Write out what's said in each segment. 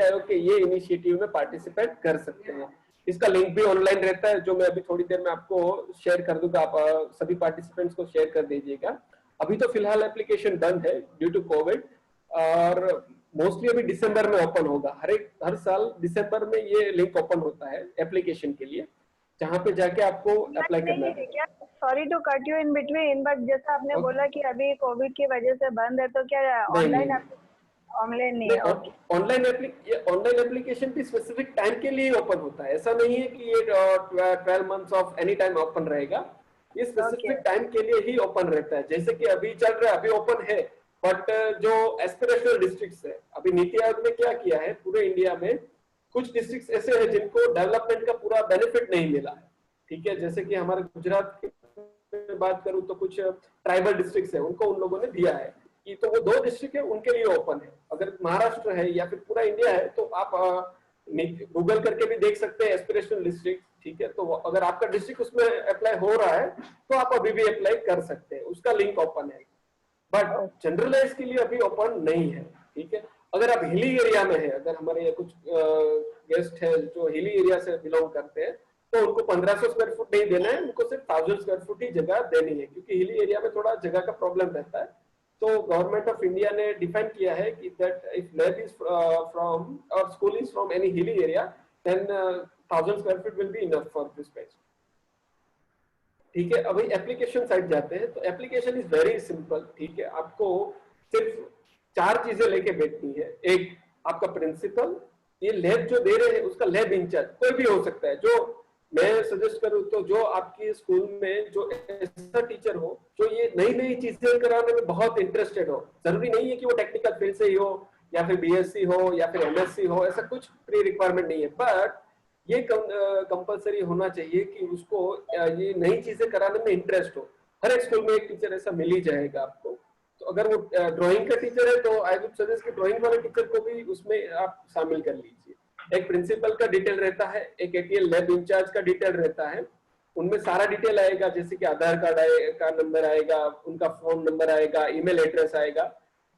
आयोग के ये इनिशिएटिव में पार्टिसिपेट कर सकते हैं। इसका लिंक भी ऑनलाइन रहता है, जो मैं अभी थोड़ी देर में आपको शेयर कर दूंगा। आप सभी पार्टिसिपेंट्स को शेयर कर दीजिएगा। अभी तो फिलहाल एप्लीकेशन बंद है ड्यू टू कोविड, और मोस्टली अभी दिसंबर में ओपन होगा। हर साल दिसंबर में ये लिंक ओपन होता है एप्लीकेशन के लिए, जहाँ पे जाके आपको अप्लाई करना है। क्या, sorry to cut you in between, but जैसा आपने बोला कि अभी कोविड की वजह से बंद है, तो क्या ऑनलाइन नहीं है? ऑनलाइन एप्लीकेशन भी स्पेसिफिक टाइम के लिए ओपन होता है। ऐसा नहीं है कि ये 12 months of any time open रहेगा। ये स्पेसिफिक टाइम के लिए ही ओपन रहता है। जैसे कि अभी चल रहा है, अभी ओपन है, बट जो एस्पिरेशनल डिस्ट्रिक्ट्स है, अभी नीति आयोग ने क्या किया है, पूरे इंडिया में कुछ डिस्ट्रिक्ट्स ऐसे हैं जिनको डेवलपमेंट का पूरा बेनिफिट नहीं मिला है, ठीक है। जैसे कि हमारे गुजरात की बात करूं तो कुछ ट्राइबल डिस्ट्रिक्ट्स है, उनको उन लोगों ने दिया है कि तो वो 2 डिस्ट्रिक्ट है उनके लिए ओपन है। अगर महाराष्ट्र है या फिर पूरा इंडिया है तो आप गूगल करके भी देख सकते हैं एस्पिरेशनल डिस्ट्रिक्ट, ठीक है। तो अगर आपका डिस्ट्रिक्ट उसमें अप्लाई हो रहा है तो आप अभी भी अप्लाई कर सकते हैं, उसका लिंक ओपन है, बट जनरलाइज के लिए अभी ओपन नहीं है, ठीक है। अगर आप हिली एरिया में है, अगर हमारे यहाँ कुछ गेस्ट है जो हिली एरिया से बिलोंग करते हैं, तो उनको 1500 स्क्वायर फुट नहीं देना है, उनको सिर्फ 1000 स्क्वायर फुट ही जगह देनी है, क्योंकि हिली एरिया में थोड़ा जगह का प्रॉब्लम रहता है। तो गवर्नमेंट ऑफ इंडिया ने डिफाइन किया है कि that if lab is from और school is from any hilly area, then 1000 square feet will be enough for this space, ठीक है। अभी एप्लीकेशन साइड जाते हैं, तो एप्लीकेशन इज वेरी सिंपल, ठीक है। आपको सिर्फ 4 चीजें लेके बैठनी है। एक, आपका प्रिंसिपल, ये लैब जो दे रहे हैं उसका लैब इंचार्ज कोई भी हो सकता है। जो मैं सजेस्ट करूं तो जो आपके स्कूल में जो ऐसा टीचर हो जो ये नई नई चीजें कराने में बहुत इंटरेस्टेड हो, जरूरी नहीं है कि वो टेक्निकल फील्ड से ही हो या फिर बीएससी हो या फिर एमएससी हो, ऐसा कुछ प्री रिक्वायरमेंट नहीं है, बट ये कंपलसरी होना चाहिए कि उसको ये नई चीजें कराने में इंटरेस्ट हो। हर एक स्कूल में एक टीचर ऐसा मिल ही जाएगा आपको। तो अगर वो ड्राइंग का टीचर है तो आई वुड सजेस्ट कि ड्राइंग वाले टीचर को भी उसमें आप शामिल कर लीजिए। एक प्रिंसिपल का डिटेल रहता है, एक एटीएल लैब इंचार्ज का डिटेल रहता है, उनमें सारा डिटेल आएगा, जैसे कि आधार कार्ड का नंबर आएगा, उनका फोन नंबर आएगा, ईमेल एड्रेस आएगा।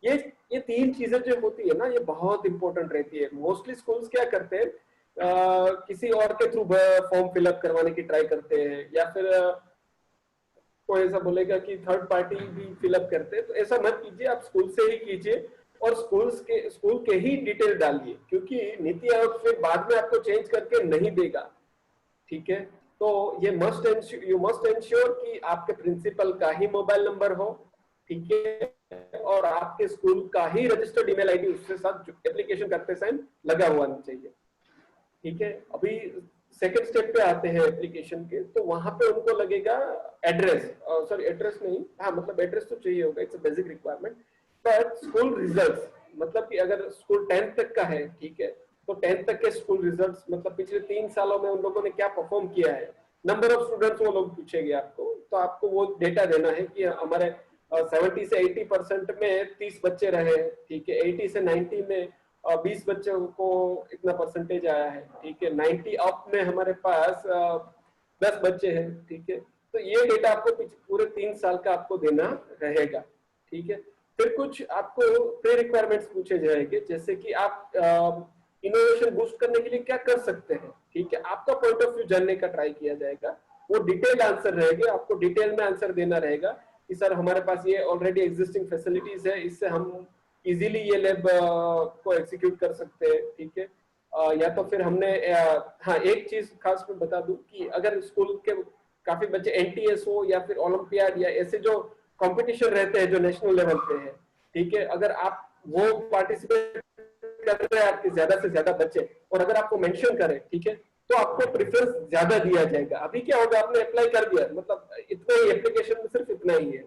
ये 3 चीजें जो होती है ना, ये बहुत इंपॉर्टेंट रहती है। मोस्टली स्कूल्स क्या करते हैं, किसी और के थ्रू फॉर्म फिलअप करवाने की ट्राई करते हैं, या फिर कोई ऐसा बोलेगा कि थर्ड पार्टी भी फिलअप करते हैं। तो ऐसा मत कीजिए, आप स्कूल से ही कीजिए और स्कूल के ही डिटेल डालिए, क्योंकि नीति आयोग फिर बाद में आपको चेंज करके नहीं देगा, ठीक है। तो ये यू मस्ट एंश्योर कि आपके प्रिंसिपल का ही मोबाइल नंबर हो, ठीक है, और आपके स्कूल का ही रजिस्टर्ड ईमेल आईडी उसके साथ एप्लीकेशन करते समय लगा हुआ नहीं चाहिए, ठीक है। अभी सेकंड स्टेप पे आते हैं एप्लीकेशन के, तो वहां पे उनको लगेगा एड्रेस, सॉरी एड्रेस नहीं, हाँ मतलब एड्रेस तो चाहिए होगा, इट्स अ बेसिक रिक्वायरमेंट, पर स्कूल रिजल्ट्स, मतलब कि अगर स्कूल 10th तक का है, ठीक है, तो 10th तक के स्कूल रिजल्ट्स, मतलब पिछले 3 सालों में उन लोगों ने क्या परफॉर्म किया है, नंबर ऑफ स्टूडेंट्स वो लोग पूछेंगे आपको, तो आपको वो डेटा देना है कि हमारे 70 से 80% में 30 बच्चे रहे, ठीक है, 80 से 90 में 20 बच्चों को इतना परसेंटेज आया है, ठीक है, 90 अप में हमारे पास 10 बच्चे हैं, ठीक है। तो ये डेटा आपको पूरे 3 साल का आपको देना रहेगा, ठीक है। फिर कुछ आपको प्री रिक्वायरमेंट्स पूछे जाएंगे, जैसे कि आप इनोवेशन बूस्ट करने के लिए क्या कर सकते हैं, ठीक है, आपका पॉइंट ऑफ व्यू जानने का ट्राई किया जाएगा। वो डिटेल आंसर रहेगा, आपको डिटेल में आंसर देना रहेगा कि सर हमारे पास ये ऑलरेडी एग्जिस्टिंग फैसिलिटीज है, इससे हम इजीली ये लैब को एग्जीक्यूट कर सकते हैं, ठीक है। या तो फिर हमने हाँ एक चीज खास मैं बता दूं कि अगर स्कूल के काफी बच्चे एनटीएस हो या फिर ओलंपियाड या ऐसे जो कंपटीशन रहते हैं जो नेशनल लेवल पे है, ठीक है, अगर आप वो पार्टिसिपेट कर रहे हैं आपके ज्यादा से ज्यादा बच्चे, और अगर आपको मेंशन करें, ठीक है, तो आपको प्रेफरेंस ज्यादा दिया जाएगा। अभी क्या होगा, आपने अप्लाई कर दिया, मतलब इतना ही एप्लीकेशन में सिर्फ इतना ही है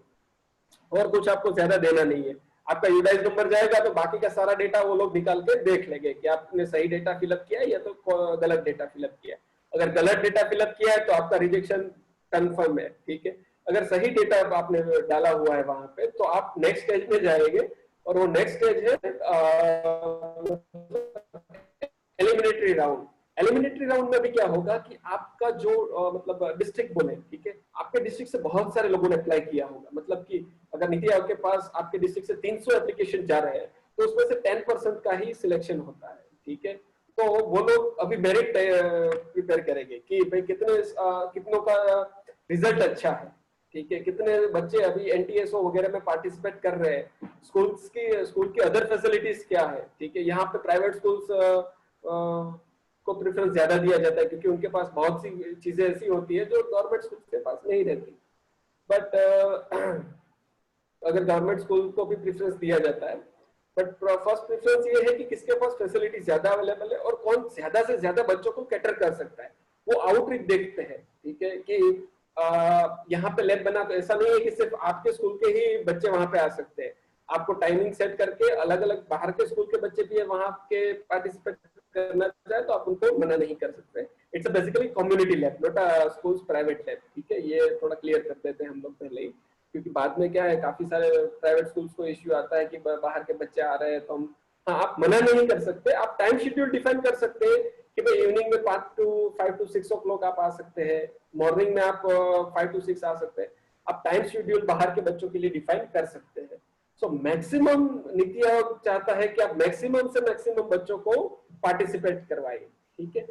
और कुछ आपको ज्यादा देना नहीं है। आपका यूडाइज नंबर जाएगा तो बाकी का सारा डेटा वो लोग निकाल के देख लेंगे कि आपने सही डेटा फिलअप किया है या तो गलत डेटा फिलअप किया है। अगर गलत डेटा फिलअप किया है तो आपका रिजेक्शन कंफर्म है, ठीक है। अगर सही डेटा आपने डाला हुआ है वहां पे तो आप नेक्स्ट स्टेज में जाएंगे, और वो नेक्स्ट स्टेज है एलिमिनेटरी राउंड। एलिमिनेटरी राउंड में भी क्या होगा कि आपका जो मतलब डिस्ट्रिक्ट बोले, ठीक है, आपके डिस्ट्रिक्ट से बहुत सारे लोगों ने अप्लाई किया होगा, मतलब कि अगर नीति आयोग के पास आपके डिस्ट्रिक्ट से 300 एप्लीकेशन जा रहे हैं तो उसमें से 10% का ही सिलेक्शन होता है, ठीक है। तो वो लोग अभी मेरिट प्रिपेयर करेंगे कि भाई कितनों का रिजल्ट अच्छा है, ठीक है, कितने बच्चे अभी एनटीएसओ वगैरह में पार्टिसिपेट कर रहे हैं, स्कूल की अदर फैसिलिटीज क्या है, ठीक है। यहाँ पे प्राइवेट स्कूल्स को प्रेफरेंस ज्यादा दिया जाता है क्योंकि उनके पास बहुत सी चीजें ऐसी होती है जो गवर्नमेंट स्कूल के पास नहीं रहती। बट अगर गवर्नमेंट स्कूल को भी प्रेफरेंस दिया जाता है, बट फर्स्ट प्रेफरेंस ये है कि किसके पास फैसिलिटी ज्यादा अवेलेबल है और कौन ज्यादा से ज्यादा बच्चों को कैटर कर सकता है, वो आउटरीच देखते हैं, ठीक है। कि यहाँ पे लैब बना, तो ऐसा नहीं है कि सिर्फ आपके स्कूल के ही बच्चे वहां पे आ सकते हैं, आपको टाइमिंग सेट करके अलग अलग बाहर के स्कूल के बच्चे भी वहां के पार्टिसिपेट करना चाहे तो आप उनको मना नहीं कर सकते। It's basically community lab, not a schools private lab, ठीक है। ये थोड़ा क्लियर कर देते हैं हम लोग पहले ही, क्योंकि बाद में क्या है, काफी सारे प्राइवेट स्कूल्स को इश्यू आता है कि बाहर के बच्चे आ रहे हैं तो हम, हाँ आप मना नहीं कर सकते, आप टाइम शेड्यूल डिफाइन कर सकते हैं कि भाई इवनिंग में 5 to 6 o'clock आप आ सकते हैं, मॉर्निंग में आप 5 to 6 आ सकते हैं, आप टाइम शेड्यूल बाहर के बच्चों के लिए डिफाइन कर सकते हैं। सो मैक्सिमम नीति आयोग चाहता है कि आप मैक्सिमम से मैक्सिमम बच्चों को पार्टिसिपेट करवाइए, ठीक है।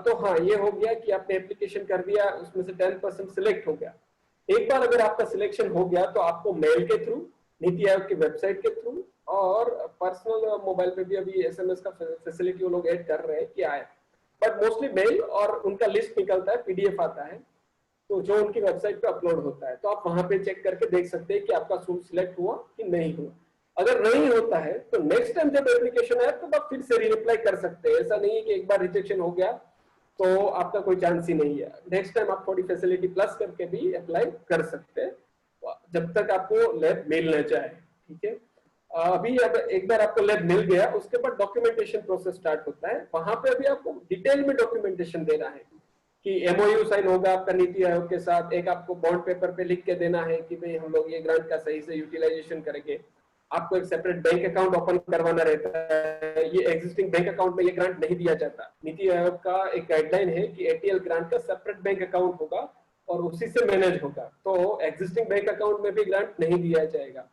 तो हाँ, ये हो गया कि आपने एप्लीकेशन कर दिया, उसमें से 10% सिलेक्ट हो गया। एक बार अगर आपका सिलेक्शन हो गया तो आपको मेल के थ्रू, नीति आयोग की वेबसाइट के थ्रू और पर्सनल मोबाइल पे भी अभी एसएमएस का फैसिलिटी वो लोग ऐड कर रहे हैं कि आए, बट मोस्टली मेल, और उनका लिस्ट निकलता है, पीडीएफ आता है, तो जो उनकी वेबसाइट पे अपलोड होता है, तो आप वहां पे चेक करके देख सकते हैं कि आपका स्कूल सिलेक्ट हुआ कि नहीं हुआ। अगर नहीं होता है तो नेक्स्ट टाइम जब एप्लीकेशन आए तो आप फिर से रीअप्लाई कर सकते हैं। ऐसा नहीं है कि एक बार रिजेक्शन हो गया तो आपका कोई चांस ही नहीं है, नेक्स्ट टाइम आप थोड़ी फैसिलिटी प्लस करके भी अप्लाई कर सकते हैं जब तक आपको लैब मिल न जाए, ठीक है। अभी अब एक बार आपको लैब मिल गया, उसके बाद डॉक्यूमेंटेशन प्रोसेस स्टार्ट होता है। वहां पे अभी आपको डिटेल में डॉक्यूमेंटेशन देना है कि एमओयू साइन होगा आपका नीति आयोग के साथ, एक आपको बॉन्ड पेपर पे लिख के देना है कि भाई हम लोग ये ग्रांट का सही से यूटिलाइजेशन करेंगे। आपको एक सेपरेट बैंक अकाउंट ओपन करवाना रहता है, ये एग्जिस्टिंग बैंक अकाउंट में ये ग्रांट नहीं दिया जाता। नीति आयोग का एक गाइडलाइन है कि एटीएल ग्रांट का सेपरेट बैंक अकाउंट होगा और उसी से मैनेज होगा, तो एग्जिस्टिंग बैंक अकाउंट में भी ग्रांट नहीं दिया जाएगा।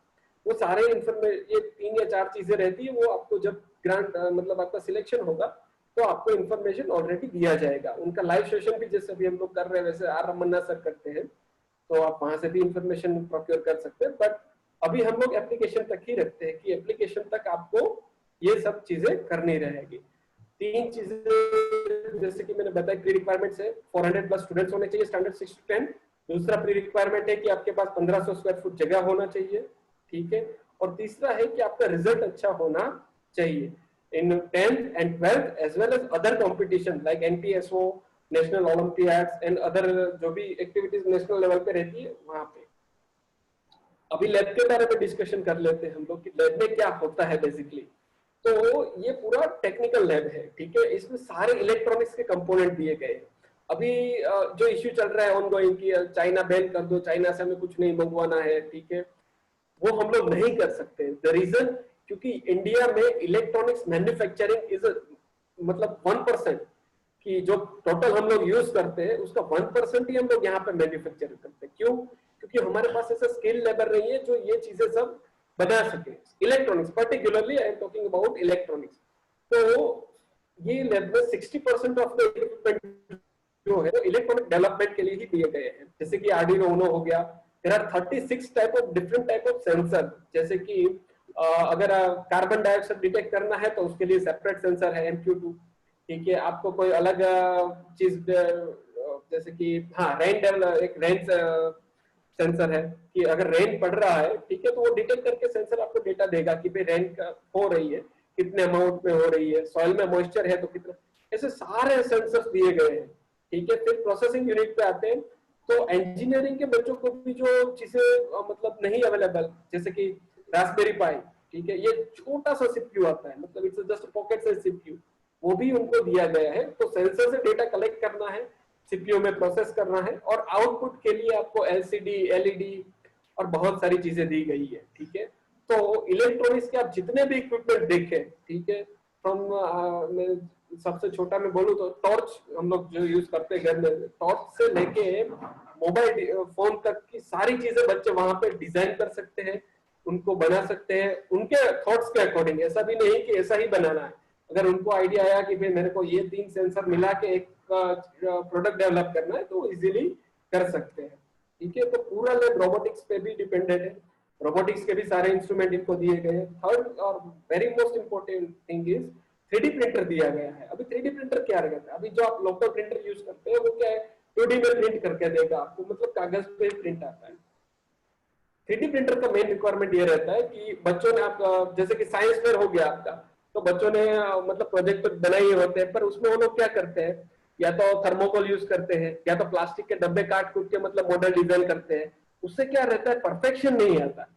वो सारे इंफॉर्मेशन, ये 3 या 4 चीजें रहती है, वो आपको जब ग्रांट मतलब आपका सिलेक्शन होगा तो आपको इन्फॉर्मेशन ऑलरेडी दिया जाएगा। उनका लाइव सेशन भी जैसे अभी हम लोग कर रहे हैं वैसे आर रमन्ना सर करते हैं, तो आप वहां से भी इंफॉर्मेशन प्रोक्योर कर सकते हैं। बट अभी हम लोग एप्लीकेशन तक ही रखते हैं कि एप्लीकेशन तक आपको ये सब चीजें करनी रहेगी। 3 चीजें जैसे कि मैंने बताया, प्री रिक्वायरमेंट्स है 400 प्लस स्टूडेंट्स होने चाहिए स्टैंडर्ड 6 to 10। दूसरा प्री रिक्वायरमेंट है कि आपके पास 1500 स्क्वायर फुट जगह होना चाहिए, ठीक है। और तीसरा है कि आपका रिजल्ट अच्छा होना चाहिए in 10th and 12th as well as other competition like NPSO, national Olympiads and other जो भी एक्टिविटीज नेशनल लेवल पे रहती है वहां पे। अभी लैब के बारे में डिस्कशन कर लेते हैं हम लोग कि लैब में क्या होता है बेसिकली। तो ये पूरा टेक्निकल लैब है, ठीक है। इसमें सारे इलेक्ट्रॉनिक्स के कंपोनेंट दिए गए हैं। अभी जो इश्यू चल रहा है ऑनगोइंग की चाइना बैन कर दो, चाइना से हमें कुछ नहीं मंगवाना है, ठीक है, वो हम लोग नहीं कर सकते। द रीजन, क्योंकि इंडिया में इलेक्ट्रॉनिक्स मैन्युफैक्चरिंग इज मतलब 1%, कि जो टोटल हम लोग यूज करते हैं उसका 1% ही हम लोग यहाँ पे मैन्युफैक्चर करते हैं। क्यों? क्योंकि हमारे पास ऐसा स्किल लेबर नहीं है जो ये चीजें सब बना सके। Electronics particularly I am talking about electronics. तो ये लैब में 60% ऑफ द इक्विपमेंट जो है वो इलेक्ट्रॉनिक डेवलपमेंट के लिए ही दिए गए हैं। जैसे कि आर्डिनो उनो हो गया, there are 36 type of different type of sensor. जैसे कि अगर कार्बन डाइऑक्साइड डिटेक्ट करना है तो उसके लिए सेपरेट सेंसर है MQ2, ठीक है। आपको कोई अलग चीज जैसे कि हाँ एक रेन सेंसर है कि अगर रेन पड़ रहा है, ठीक है, तो वो डिटेक्ट करके सेंसर आपको डेटा देगा कि भाई रेन हो रही है, कितने अमाउंट में हो रही है, सॉइल में मॉइस्चर है तो कितना। ऐसे सारे सेंसर्स दिए गए हैं, ठीक है। फिर प्रोसेसिंग यूनिट पे आते हैं, तो इंजीनियरिंग के बच्चों को भी जो चीजें मतलब नहीं अवेलेबल, जैसे कि रास्पबेरी पाई, ठीक है, ये छोटा सा सीपीयू आता है, मतलब it's just pocket size CPU, वो भी उनको दिया गया है। तो सेंसर से डेटा कलेक्ट करना है, सीपीयू में प्रोसेस करना है, और आउटपुट के लिए आपको LCD LED और बहुत सारी चीजें दी गई है, ठीक है। तो इलेक्ट्रॉनिक्स के आप जितने भी इक्विपमेंट देखें, ठीक है, फ्रॉम सबसे छोटा मैं बोलूँ तो टॉर्च हम लोग जो यूज करते हैं घर में, टॉर्च से लेके मोबाइल फोन तक की सारी चीजें बच्चे वहां पे डिजाइन कर सकते हैं, उनको बना सकते हैं उनके थॉट्स के अकॉर्डिंग। ऐसा भी नहीं कि ऐसा ही बनाना है, अगर उनको आइडिया आया कि भाई मेरे को ये 3 सेंसर मिला के एक प्रोडक्ट डेवलप करना है तो इजीली कर सकते हैं। ठीक है, तो पूरा लैब रोबोटिक्स पे भी डिपेंडेंट है, रोबोटिक्स के भी सारे इंस्ट्रूमेंट इनको दिए गए हैं। थर्ड और very most important thing is 3D printer दिया गया है। अभी 3D प्रिंटर क्या रहता है, अभी जो आप लोकल प्रिंटर यूज करते हैं वो क्या है, 2D में प्रिंट करके देगा आपको, मतलब कागज पे प्रिंट आता है। 3D प्रिंटर का मेन रिक्वायरमेंट ये रहता है कि बच्चों ने आप जैसे कि साइंस फेयर हो गया आपका, तो बच्चों ने मतलब प्रोजेक्ट तो बनाए ही होते हैं, पर उसमें वो लोग क्या करते हैं, या तो थर्मोकोल यूज करते हैं या तो प्लास्टिक के डब्बे काट कूट के मतलब मॉडल डिजाइन करते हैं। उससे क्या रहता है, परफेक्शन नहीं आता।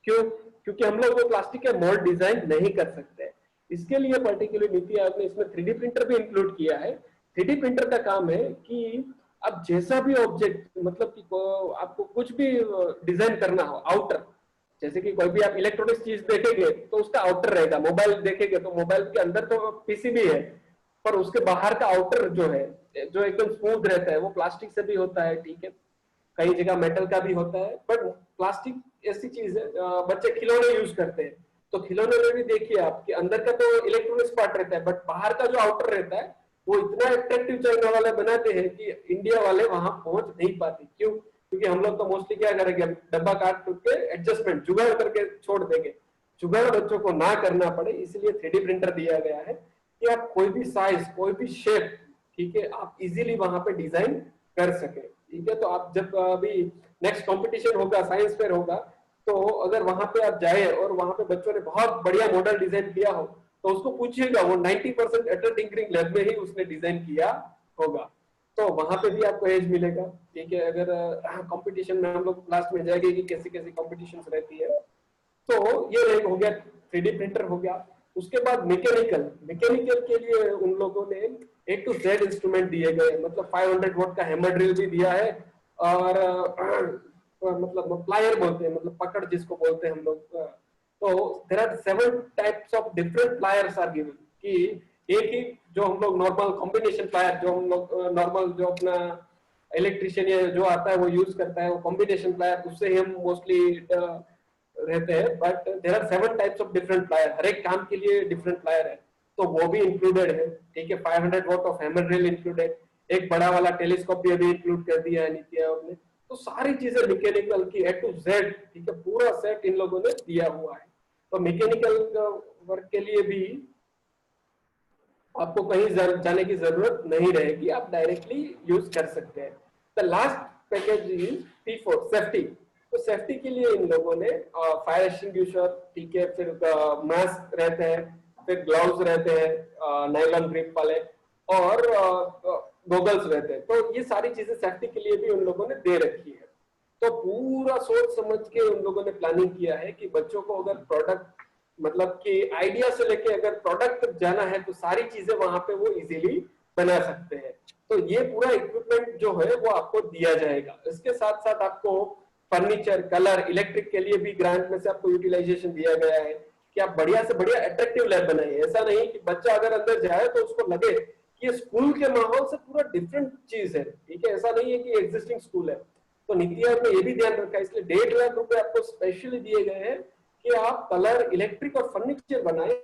क्यों? क्योंकि हम लोग वो प्लास्टिक के मोल्ड डिजाइन नहीं कर सकते। इसके लिए पर्टिकुलर नीति आयोग ने इसमें 3D प्रिंटर भी इंक्लूड किया है। 3D प्रिंटर का काम है कि अब जैसा भी ऑब्जेक्ट, मतलब कि आपको कुछ भी डिजाइन करना हो आउटर, जैसे कि कोई भी आप इलेक्ट्रॉनिक्स चीज देखेंगे तो उसका आउटर रहेगा, मोबाइल देखेंगे तो मोबाइल के अंदर तो पीसीबी है, पर उसके बाहर का आउटर जो है, जो एकदम स्मूथ रहता है, वो प्लास्टिक से भी होता है। ठीक है, कई जगह मेटल का भी होता है, बट प्लास्टिक ऐसी चीज है, बच्चे खिलौने यूज करते हैं, तो खिलौने में भी देखिए आपके अंदर का तो इलेक्ट्रॉनिक्स पार्ट रहता है, बट बाहर का जो आउटर रहता है वो इतना अट्रैक्टिव चलने वाला बनाते हैं कि इंडिया वाले वहां पहुंच नहीं पाते। क्यों? क्योंकि हम लोग तो मोस्टली क्या करेंगे, डब्बा काट के एडजस्टमेंट जुगाड़ करके छोड़ देंगे, जुगाड़ बच्चों को ना करना पड़े, इसलिए 3D प्रिंटर दिया गया है कि आप कोई भी साइज, कोई भी शेप, ठीक है, आप इजीली वहां पे डिजाइन कर सके। ठीक है, तो आप जब अभी नेक्स्ट कंपटीशन होगा, साइंस फेयर होगा, तो अगर वहां पे आप जाए और वहां पे बच्चों ने बहुत बढ़िया मॉडल डिजाइन किया हो तो उसको पूछिएगा, वो 90% एटर टिंकरिंग लैब में ही उसने डिजाइन किया होगा, तो वहां पे भी आपको एज मिलेगा। ठीक है, अगर कंपटीशन में हम लोग लास्ट में जाएंगे कि कैसी कैसी कॉम्पिटिशन रहती है, तो ये हो गया 3D प्रिंटर हो गया। उसके बाद मैकेनिकल, मैकेनिकल के लिए उन लोगों ने A to Z इंस्ट्रूमेंट दिए गए, मतलब 500 वोल्ट का हैमर ड्रिल भी दिया है, और मतलब प्लायर बोलते हैं, मतलब पकड़ जिसको बोलते हैं हम लोग, तो there are 7 types of different pliers are given, कि एक ही जो हम लोग नॉर्मल कॉम्बिनेशन प्लायर, जो हम लोग नॉर्मल जो अपना इलेक्ट्रिशियन या जो आता है वो यूज करता है, वो कॉम्बिनेशन प्लायर, उससे ही हम मोस्टली रहते हैं, but there are 7 types of different plier, हर एक काम के लिए डिफरेंट प्लायर है, तो वो भी इंक्लूडेड है। ठीक है, 500 what of hammer drill included, एक बड़ा वाला टेलीस्कोप भी अभी इंक्लूड कर दिया है नीति आयोग ने। तो सारी चीजें मैकेनिकल की A to Z, ठीक है, पूरा सेट इन लोगों ने दिया हुआ है। तो मैकेनिकल वर्क के लिए भी आपको कहीं जाने की जरूरत नहीं रहेगी, आप डायरेक्टली यूज कर सकते हैं। The last package is P4 safety. तो सेफ्टी के लिए इन लोगों ने फायर एक्सटिंग्विशर, ठीक है, फिर मास्क रहते हैं, फिर ग्लव्स रहते हैं नायलॉन ग्रिप वाले, और गॉगल्स रहते हैं। तो ये सारी चीजें सेफ्टी के लिए भी उन लोगों ने दे रखी है। तो पूरा सोच समझ के उन लोगों ने प्लानिंग किया है कि बच्चों को अगर प्रोडक्ट, मतलब कि आइडिया से लेके अगर प्रोडक्ट तक जाना है तो सारी चीजें वहां पे वो इजीली बना सकते हैं। तो ये पूरा इक्विपमेंट जो है वो आपको दिया जाएगा। इसके साथ साथ आपको फर्नीचर, कलर, इलेक्ट्रिक के लिए भी ग्रांट में से आपको यूटिलाइजेशन दिया गया है कि आप बढ़िया से बढ़िया अट्रैक्टिव लैब बनाइए। ऐसा नहीं कि बच्चा अगर अंदर जाए तो उसको लगे कि ये स्कूल के माहौल से पूरा डिफरेंट चीज है। ठीक है, ऐसा नहीं है कि एग्जिस्टिंग स्कूल है। तो नीति आयोग ने ये भी ध्यान रखा है, इसलिए 1.5 लाख रुपए आपको स्पेशली दिए गए हैं कि आप कलर, इलेक्ट्रिक और फर्नीचर बनाए,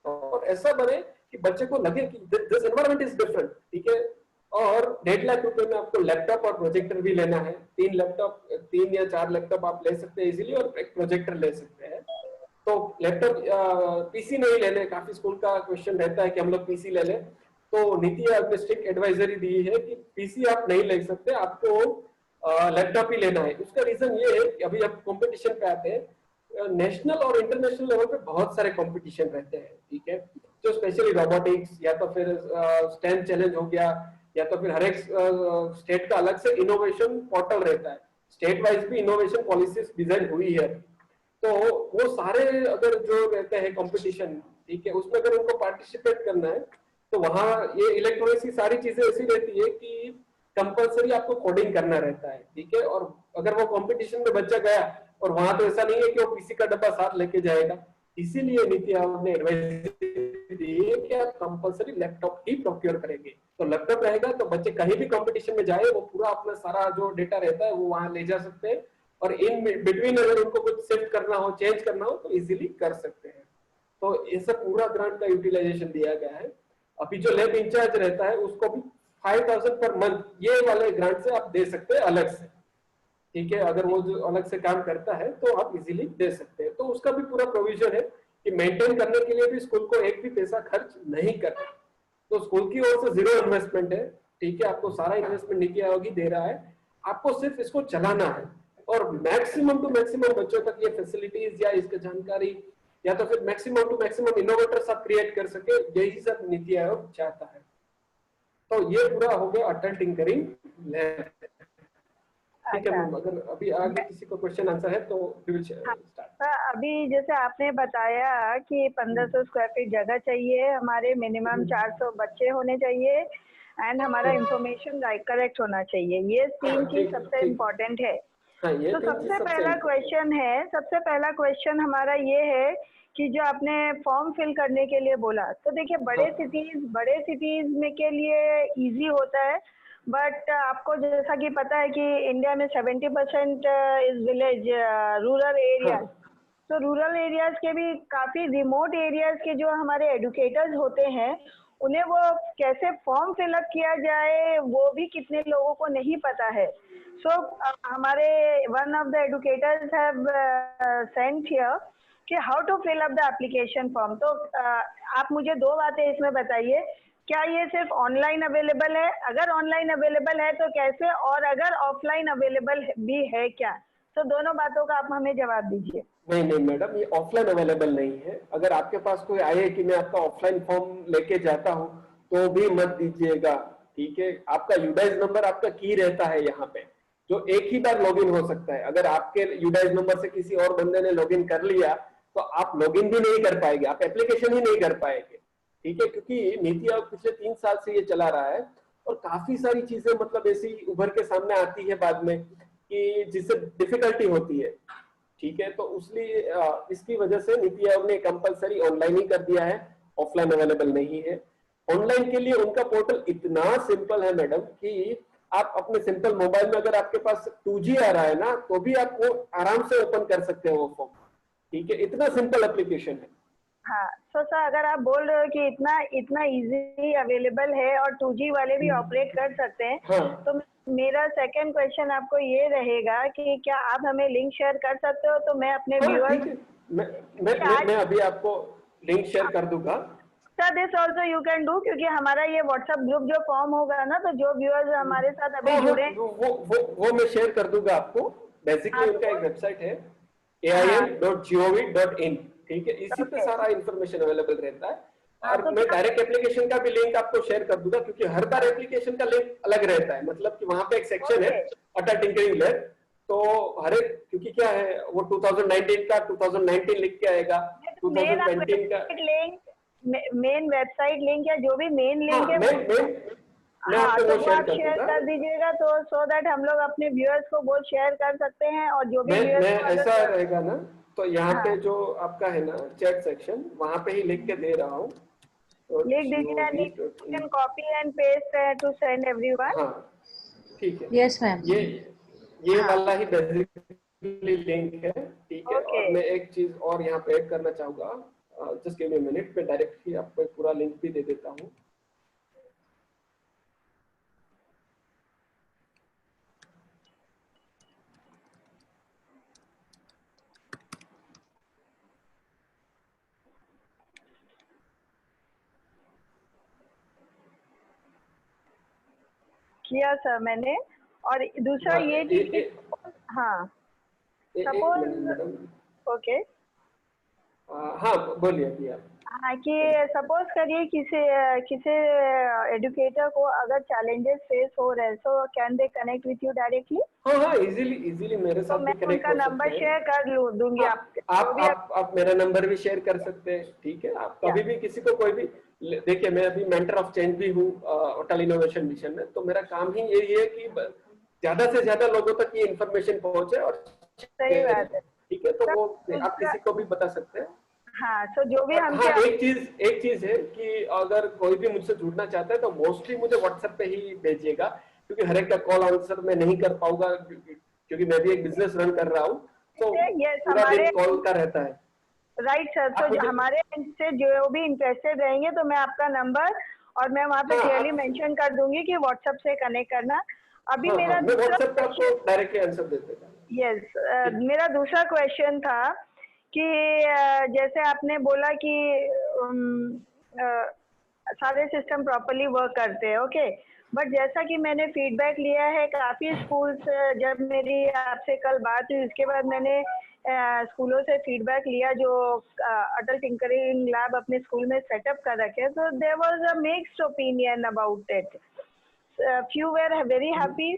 और ऐसा बने कि बच्चे को लगे कि दिस एनवायरनमेंट इज डिफरेंट। ठीक है, और 1.5 लाख रुपए में आपको लैपटॉप और प्रोजेक्टर भी लेना है। 3 लैपटॉप, 3 या 4 लैपटॉप आप ले सकते हैं इजीली, और एक प्रोजेक्टर ले सकते हैं। तो लैपटॉप, पीसी नहीं लेने, काफी स्कूल का क्वेश्चन रहता है कि हम लोग पीसी ले लें, तो नीति आयोग ने स्ट्रिक्ट एडवाइजरी दी है कि पीसी आप नहीं ले सकते, आपको लैपटॉप ही लेना है। उसका रीजन ये है कि अभी आप कंपटीशन पे आते हैं, नेशनल और इंटरनेशनल लेवल पे बहुत सारे कंपटीशन रहते हैं। ठीक है, जो स्पेशली रोबोटिक्स, या तो फिर स्टैंड चैलेंज हो गया, या तो फिर हर एक स्टेट का अलग से इनोवेशन पोर्टल रहता है, स्टेट वाइज भी इनोवेशन पॉलिसीज डिजाइन हुई है। तो वो सारे अगर जो रहते हैं कंपटीशन, ठीक है, उसमें अगर उनको पार्टिसिपेट करना है तो वहां ये इलेक्ट्रॉनिक्स की सारी चीजें ऐसी रहती है कि कंपलसरी आपको कोडिंग करना रहता है। ठीक है, और अगर वो कंपटीशन में बच्चा गया, और वहां तो ऐसा नहीं है कि वो पीसी का डब्बा साथ लेके जाएगा, इसीलिए नीति आयोग ने एडवाइस दी है कि आप कंपलसरी लैपटॉप ही प्रोक्योर करेंगे। तो लैपटॉप रहेगा तो बच्चे कहीं भी कंपटीशन में जाए, वो पूरा अपना सारा जो डेटा रहता है वो वहां ले जा सकते हैं, और इन बिटवीन अगर उनको कुछ शिफ्ट करना हो, चेंज करना हो, तो इजीली कर सकते हैं। तो ऐसा पूरा ग्रांट का यूटिलाइजेशन दिया गया है। अभी जो लैब इंचार्ज रहता है उसको भी 5,000 पर मंथ ये वाले ग्रांट से आप दे सकते हैं अलग से, ठीक है। अगर वो जो अलग से काम करता है तो आप इजीली दे सकते हैं। तो उसका भी पूरा प्रोविजन है कि मेंटेन करने के लिए भी स्कूल को एक भी पैसा खर्च नहीं करना। तो स्कूल की ओर से जीरो इन्वेस्टमेंट है, ठीक है। आपको सारा इन्वेस्टमेंट नीति आयोग ही दे रहा है, आपको सिर्फ इसको चलाना है और मैक्सिमम टू मैक्सिमम बच्चों तक ये फैसिलिटीज या इसकी जानकारी या तो फिर मैक्सिमम टू मैक्सिमम इनोवेटर्स आप क्रिएट कर सके, यही सब नीति आयोग चाहता है। तो ये पूरा हो गया अटल टिंकरिंग लैब, ठीक है मैम। अगर अभी आगे किसी को क्वेश्चन आंसर है तो वी विल स्टार्ट। अभी जैसे आपने बताया कि 1500 स्क्वायर फीट जगह चाहिए, हमारे मिनिमम 400 बच्चे होने चाहिए एंड हमारा इंफॉर्मेशन करेक्ट होना चाहिए, ये 3 चीज सबसे इम्पोर्टेंट है। तो सबसे पहला क्वेश्चन हमारा ये है कि जो आपने फॉर्म फिल करने के लिए बोला, तो देखिए बड़े सिटीज में के लिए इजी होता है, बट आपको जैसा कि पता है कि इंडिया में 70% इज विलेज रूरल एरियाज। तो रूरल एरियाज के भी काफी रिमोट एरियाज के जो हमारे एडुकेटर्स होते हैं, उन्हें वो कैसे फॉर्म फिलअप किया जाए वो भी कितने लोगों को नहीं पता है। सो हमारे one of the educators have sent here कि how to fill up the application form. तो आप मुझे 2 बातें इसमें बताइए, क्या ये सिर्फ ऑनलाइन अवेलेबल है? अगर ऑनलाइन अवेलेबल है तो कैसे, और अगर ऑफलाइन अवेलेबल भी है क्या? तो दोनों बातों का आप हमें जवाब दीजिए। नहीं मैडम, ये ऑफलाइन अवेलेबल नहीं है। अगर आपके पास कोई आए कि मैं आपका ऑफलाइन फॉर्म लेके जाता हूँ तो भी मत दीजिएगा, ठीक है। आपका यूडाइज नंबर आपका की रहता है यहाँ पे, जो एक ही बार लॉगिन हो सकता है। अगर आपके यूडाइज नंबर से किसी और बंदे ने लॉगिन कर लिया तो आप लॉगिन भी नहीं कर पाएंगे, आप एप्लीकेशन ही नहीं कर पाएंगे, ठीक है। क्योंकि नीति आयोग पिछले 3 साल से ये चला रहा है और काफी सारी चीजें मतलब ऐसी उभर के सामने आती है बाद में कि जिससे डिफिकल्टी होती है, ठीक है। तो उसलिए इसकी वजह से नीति आयोग ने कंपलसरी ऑनलाइन ही कर दिया है, ऑफलाइन अवेलेबल नहीं है। ऑनलाइन के लिए उनका पोर्टल इतना सिंपल है मैडम कि आप अपने सिंपल मोबाइल में अगर आपके पास 2G आ रहा है ना तो भी आप वो आराम से ओपन कर सकते हो वो फॉर्म, ठीक है। इतना सिंपल एप्लीकेशन है। हाँ, तो सर अगर आप बोल रहे हो कि इतना इजीली अवेलेबल है और 2G वाले भी ऑपरेट कर सकते हैं, हाँ। तो मेरा सेकंड क्वेश्चन आपको ये रहेगा कि क्या आप हमें लिंक शेयर कर सकते हो? तो मैं अपने व्यूअर्स, मैं अभी आपको लिंक शेयर कर दूंगा। Sir this also you can do, क्योंकि हमारा ये व्हाट्सएप ग्रुप जो फॉर्म होगा ना, तो जो व्यूअर्स हमारे साथ अभी जुड़े वो मैं शेयर कर दूंगा आपको। बेसिकली उनका एक वेबसाइट है aim.gov.in, ठीक है। इसी पे सारा इंफॉर्मेशन अवेलेबल रहता है। और मैं डायरेक्ट एप्लीकेशन का भी लिंक आपको शेयर कर दूंगा, क्योंकि हर बार एप्लीकेशन का लिंक अलग रहता है। मतलब कि वहां पे एक सेक्शन है अटल टिंकरिंग लैब, तो हर एक, क्योंकि क्या है वो 2019 का 2019 लिख के आएगा, 2020 का लिंक, मेन वेबसाइट लिंक या जो भी मेन लिंक है मैं आपको वो शेयर कर दीजिएगा, तो सो दैट हम लोग अपने व्यूअर्स को वो शेयर कर सकते हैं। और जो भी मैं ऐसा रहेगा ना, तो यहाँ पे जो आपका है ना चैट सेक्शन, वहां पे ही लिख के दे रहा हूँ, लिख दीजिए, copy and paste to send everyone. हाँ ठीक है, यस मैम। ये वाला ही बेसिकली लिंक है, ठीक है। और मैं एक चीज और यहाँ पे ऐड करना चाहूंगा, just give me a minute, मैं डायरेक्ट ही आपको एक पूरा लिंक भी दे देता हूँ। किया सर मैंने। और दूसरा ये कि हाँ सपोज, ओके हाँ बोलिए अभी आप। हाँ, कि सपोज करिए किसी एडुकेटर को अगर चैलेंजेस फेस हो रहे हैं, so can they connect with you directly? हाँ इजीली मेरे साथ भी कनेक्ट हो सकते हैं। नंबर शेयर कर दूंगी आप मेरा नंबर भी शेयर कर सकते हैं, ठीक है। आप कभी भी किसी को कोई भी, देखिए मैं अभी मेंटर ऑफ चेंज भी हूँ अटल इनोवेशन मिशन में, तो मेरा काम ही यही है कि ज्यादा से ज्यादा लोगों तक ये इन्फॉर्मेशन पहुंचे। और सही बात है, ठीक है, तो वो आप किसी को भी बता सकते हैं। हाँ, तो जो भी हम एक चीज है कि अगर कोई भी मुझसे जुड़ना चाहता है तो मोस्टली मुझे व्हाट्सएप पे ही भेजिएगा, क्योंकि हर एक का कॉल आंसर मैं नहीं कर पाऊंगा, क्योंकि मैं भी एक बिजनेस रन कर रहा हूँ, तो पूरा दिन कॉल का रहता है। राइट सर, तो हमारे से जो भी इंटरेस्टेड रहेंगे तो मैं आपका नंबर और मैं वहाँ पे क्लियरली मेंशन कर दूंगी कि व्हाट्सएप से कनेक्ट करना। अभी मेरा दूसरा क्वेश्चन डायरेक्टली आंसर दे देगा। यस, मेरा दूसरा क्वेश्चन था कि जैसे आपने बोला कि सारे सिस्टम प्रॉपरली वर्क करते हैं, ओके, बट जैसा कि मैंने फीडबैक लिया है काफ़ी स्कूल्स, जब मेरी आपसे कल बात हुई उसके बाद मैंने स्कूलों से फीडबैक लिया जो अटल टिंकरिंग लैब अपने स्कूल में सेटअप कर रखे, तो there was a mixed opinion about it. Few were very happy,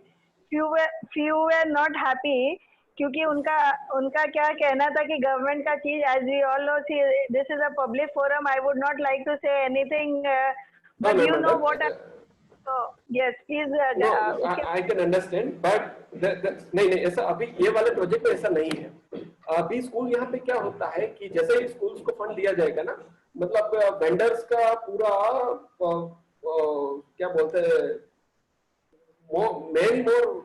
few were not happy, क्योंकि उनका क्या कहना था कि गवर्नमेंट का चीज, as we all know, this is a public forum, I would not like to say anything, but you know what, so yes please no, I can understand but नहीं नहीं ऐसा अभी ये वाले प्रोजेक्ट में ऐसा नहीं है। अभी स्कूल यहाँ पे क्या होता है कि जैसे ही स्कूल्स को फंड दिया जाएगा ना, मतलब वेंडर्स का पूरा क्या बोलते हैं मोर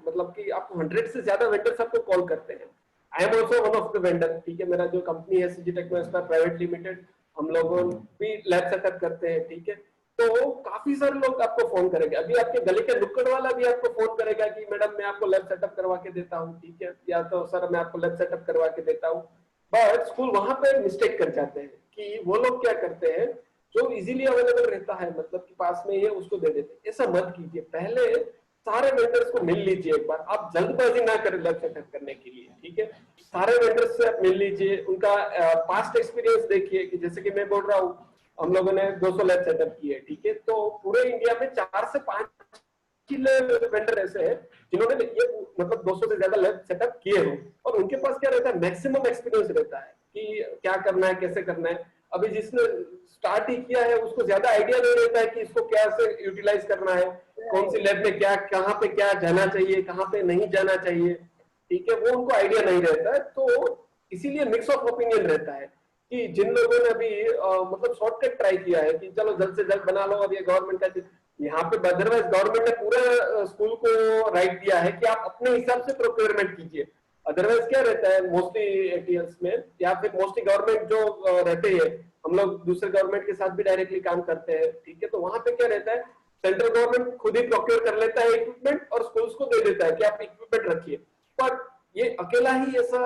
मतलब कि आपको 100 से ज्यादा वेंडर्स आपको कॉल करते हैं। I am also one of the vendor, ठीक है, मेरा जो कंपनी है सीजी टेक्नोस्टार प्राइवेट लिमिटेड, हम लोगों भी लैब सेटअप करते हैं, ठीक है। तो काफी सारे लोग आपको फोन करेंगे, अभी आपके गली के नुक्कड़ वाला भी आपको फोन करेगा कि मैडम मैं आपको लैब सेटअप करवा के देता हूँ, ठीक है, या तो सर मैं आपको लैब सेटअप करवा के देता हूँ। बट स्कूल वहां पे मिस्टेक कर जाते हैं कि वो लोग क्या करते हैं जो इजीली अवेलेबल रहता है, मतलब कि पास में ही है, उसको दे देते हैं। ऐसा मत कीजिए, पहले सारे वेंडर्स को मिल लीजिए एक बार, आप जल्दबाजी ना करें लैब सेटअप करने के लिए, ठीक है। सारे वेंडर्स से आप मिल लीजिए, उनका पास्ट एक्सपीरियंस देखिए कि जैसे कि मैं बोल रहा हूँ हम लोगों ने 200 लैब सेटअप किए, ठीक है, तो पूरे इंडिया में 4 से 5 वेंडर ऐसे हैं जिन्होंने ये मतलब 200 से ज्यादा लैब सेटअप किए हो, और उनके पास क्या रहता है, मैक्सिमम एक्सपीरियंस रहता है कि क्या करना है, कैसे करना है। अभी जिसने स्टार्ट ही किया है उसको ज्यादा आइडिया नहीं रहता है कि इसको कैसे यूटिलाइज करना है, कौन सी लैब में क्या, कहाँ पे क्या जाना चाहिए, कहाँ पे नहीं जाना चाहिए, ठीक है, वो उनको आइडिया नहीं रहता है। तो इसीलिए मिक्स ऑफ ओपिनियन रहता है कि जिन लोगों ने अभी मतलब शॉर्टकट ट्राई किया है कि चलो जल्द से जल्द बना लो, और ये गवर्नमेंट का यहाँ पे अदरवाइज गवर्नमेंट ने पूरा स्कूल को राइट दिया है कि आप अपने हिसाब से प्रोक्योरमेंट कीजिए। अदरवाइज क्या रहता है मोस्टली एटीएल्स में, या फिर मोस्टली गवर्नमेंट जो रहते हैं, हम लोग दूसरे गवर्नमेंट के साथ भी डायरेक्टली काम करते हैं, ठीक है, तो वहां पे क्या रहता है, सेंट्रल गवर्नमेंट खुद ही प्रोक्योर कर लेता है इक्विपमेंट और स्कूल्स को दे देता है कि आप इक्विपमेंट रखिए। पर ये अकेला ही ऐसा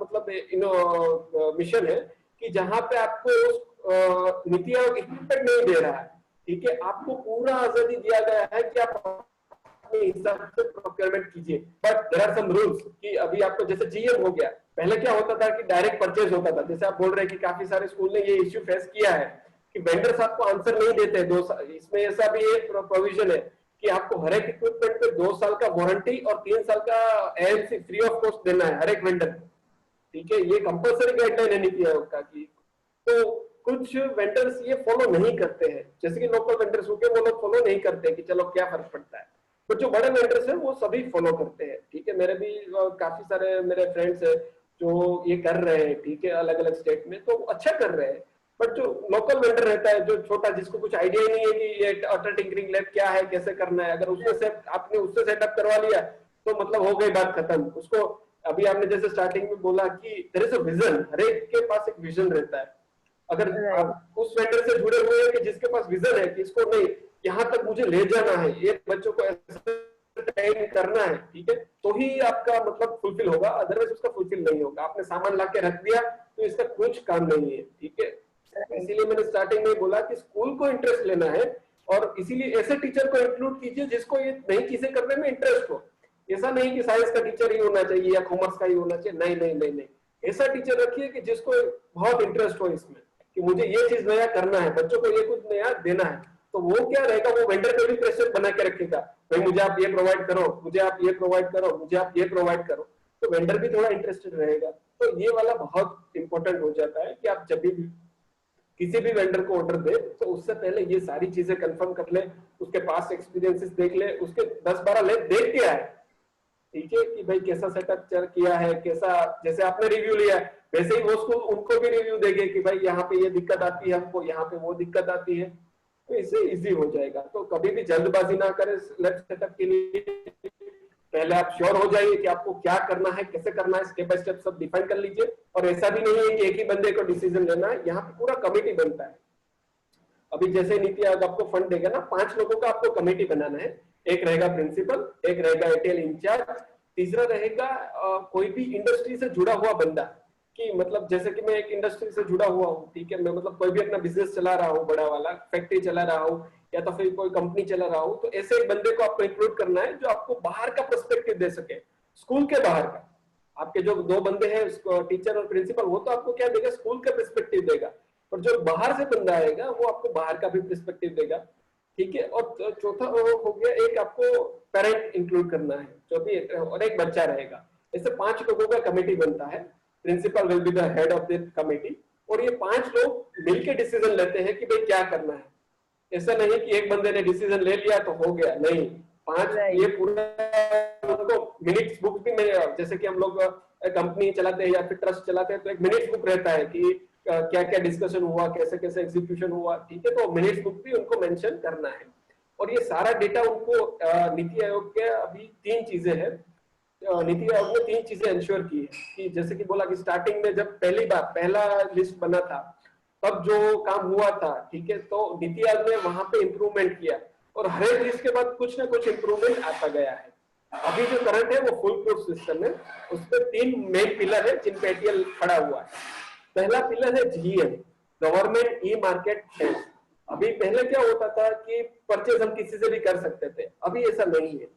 मतलब मिशन है कि जहां पे आपको नीति आयोग इक्विपमेंट नहीं दे रहा है, ठीक है, आपको पूरा आजादी दिया गया है कि आप अपने हिसाब से प्रोक्योरमेंट कीजिए। But there are some rules कि अभी आपको जैसे जीएम हो गया, पहले क्या होता था कि डायरेक्ट परचेज होता था, जैसे आप बोल रहे हैं कि काफी सारे स्कूल ने ये इश्यू फेस किया है कि वेंडर्स आपको आंसर नहीं देते 2 साल। इसमें ऐसा भी एक प्रोविजन है कि आपको हर एक इक्विपमेंट पे 2 साल का वारंटी और 3 साल का एएमसी फ्री ऑफ कॉस्ट देना है हर एक वेंडर को, ठीक है, ये कंपलसरी गाइडलाइन है नीति आयोग का की। तो कुछ वेंडर्स ये फॉलो नहीं करते हैं, जैसे कि लोकल वेंडर्स हो गए, वो लोग फॉलो नहीं करते कि चलो क्या फर्क पड़ता है, तो जो बड़े वेंडर्स हैं वो सभी फॉलो करते हैं, ठीक है। मेरे भी काफी सारे मेरे फ्रेंड्स हैं जो ये कर रहे हैं, ठीक है, अलग अलग स्टेट में, तो अच्छा कर रहे हैं। बट जो लोकल वेंडर रहता है, जो छोटा, जिसको कुछ आइडिया ही नहीं है कि ये अटल टिंकरिंग लैब क्या है, कैसे करना है, अगर उससे आपने उससे सेटअप करवा लिया तो मतलब हो गई बात खत्म। उसको अभी आपने जैसे स्टार्टिंग में बोला कि देयर इज अ विजन, हर एक के पास एक विजन रहता है। अगर आप उस वेंडर से जुड़े हुए हैं कि जिसके पास विजन है कि इसको नहीं यहाँ तक मुझे ले जाना है, ये बच्चों को ऐसे ट्रेन करना है, ठीक है, तो ही आपका मतलब फुलफिल होगा, अदरवाइज उसका फुलफिल नहीं होगा। आपने सामान ला के रख दिया तो इसका कुछ काम नहीं है, ठीक है। इसीलिए मैंने स्टार्टिंग में बोला कि स्कूल को इंटरेस्ट लेना है, और इसीलिए ऐसे टीचर को इंक्लूड कीजिए जिसको ये नई चीजें करने में इंटरेस्ट हो। ऐसा नहीं कि साइंस का टीचर ही होना चाहिए या कॉमर्स का ही होना चाहिए, नहीं नहीं नहीं नहीं, ऐसा टीचर रखिए कि जिसको बहुत इंटरेस्ट हो इसमें कि मुझे ये चीज नया करना है, बच्चों को ये कुछ नया देना है। तो वो क्या रहेगा, वो वेंडर पे भी प्रेशर बना के रखेगा, भाई मुझे आप ये प्रोवाइड करो, मुझे आप ये प्रोवाइड करो, मुझे आप ये प्रोवाइड करो, तो वेंडर भी थोड़ा इंटरेस्टेड रहेगा। तो ये वाला बहुत इंपॉर्टेंट हो जाता है कि आप जब भी किसी भी वेंडर को ऑर्डर दे तो उससे पहले ये सारी चीजें कंफर्म कर ले, उसके पास एक्सपीरियंसेस देख ले, उसके 10-12 ले देख के आए, ठीक है, कि भाई कैसा सेटअप किया है, कैसा, जैसे आपने रिव्यू लिया वैसे ही वो उसको उनको भी रिव्यू देंगे कि भाई यहाँ पे ये दिक्कत आती है हमको, यहाँ पे वो दिक्कत आती है, तो इससे इजी हो जाएगा। तो कभी भी जल्दबाजी ना करें लैब सेटअप के लिए, पहले आप श्योर हो जाइए कि आपको क्या करना है, कैसे करना है, स्टेप बाय स्टेप सब डिफाइन कर लीजिए। और ऐसा भी नहीं है कि एक ही बंदे को डिसीजन लेना है, यहाँ पे पूरा कमेटी बनता है। अभी जैसे नीति आयोग आपको फंड देगा ना, 5 लोगों का आपको कमेटी बनाना है। एक रहेगा प्रिंसिपल, एक रहेगा एटीएल इंचार्ज, तीसरा रहेगा कोई भी इंडस्ट्री से जुड़ा हुआ बंदा, कि मतलब जैसे कि मैं एक इंडस्ट्री से जुड़ा हुआ हूँ, ठीक है, मैं मतलब कोई भी अपना बिजनेस चला रहा हूँ, बड़ा वाला फैक्ट्री चला रहा हूँ या तो फिर कोई कंपनी चला रहा हूँ, तो ऐसे एक बंदे को आपको इंक्लूड करना है जो आपको बाहर का पर्सपेक्टिव दे सके, स्कूल के बाहर का। आपके जो 2 बंदे हैं, टीचर और प्रिंसिपल, वो तो आपको क्या देगा, स्कूल का पर्सपेक्टिव देगा, और जो बाहर से बंदा आएगा वो आपको बाहर का भी पर्सपेक्टिव देगा, ठीक है। और चौथा हो गया, एक आपको पेरेंट इंक्लूड करना है जो भी, और एक बच्चा रहेगा। ऐसे 5 लोगों का कमेटी बनता है। Principal will be the head of the committee, और ये 5 लोग मिलकर डिसीजन लेते हैं कि भाई क्या करना है। ऐसा नहीं कि एक बंदे ने डिसीजन ले लिया तो हो गया, नहीं, 5 ये पूरा उनको मिनट्स बुक भी में, जैसे कि हम लोग कंपनी चलाते हैं या फिर ट्रस्ट चलाते हैं तो एक मिनट्स बुक रहता है कि क्या क्या डिस्कशन हुआ, कैसे कैसे एग्जीक्यूशन हुआ, ठीक है, तो मिनट्स बुक भी उनको मेंशन करना है। और ये सारा डेटा उनको नीति आयोग के अभी 3 चीजें हैं, नीति आयोग ने 3 चीजें इंश्योर की है कि जैसे कि बोला कि स्टार्टिंग में जब पहला लिस्ट बना था तब जो काम हुआ था, ठीक है, तो नीति आयोग ने वहां पे इंप्रूवमेंट किया, और हर एक लिस्ट के बाद कुछ ना कुछ इंप्रूवमेंट आता गया है। अभी जो करंट है वो फुल प्रूफ सिस्टम है, उसपे 3 मेन पिलर है जिन पे एटीएल खड़ा हुआ है। पहला पिलर है GM, government e market place. अभी पहले क्या होता था कि परचेज हम किसी से भी कर सकते थे, अभी ऐसा नहीं है।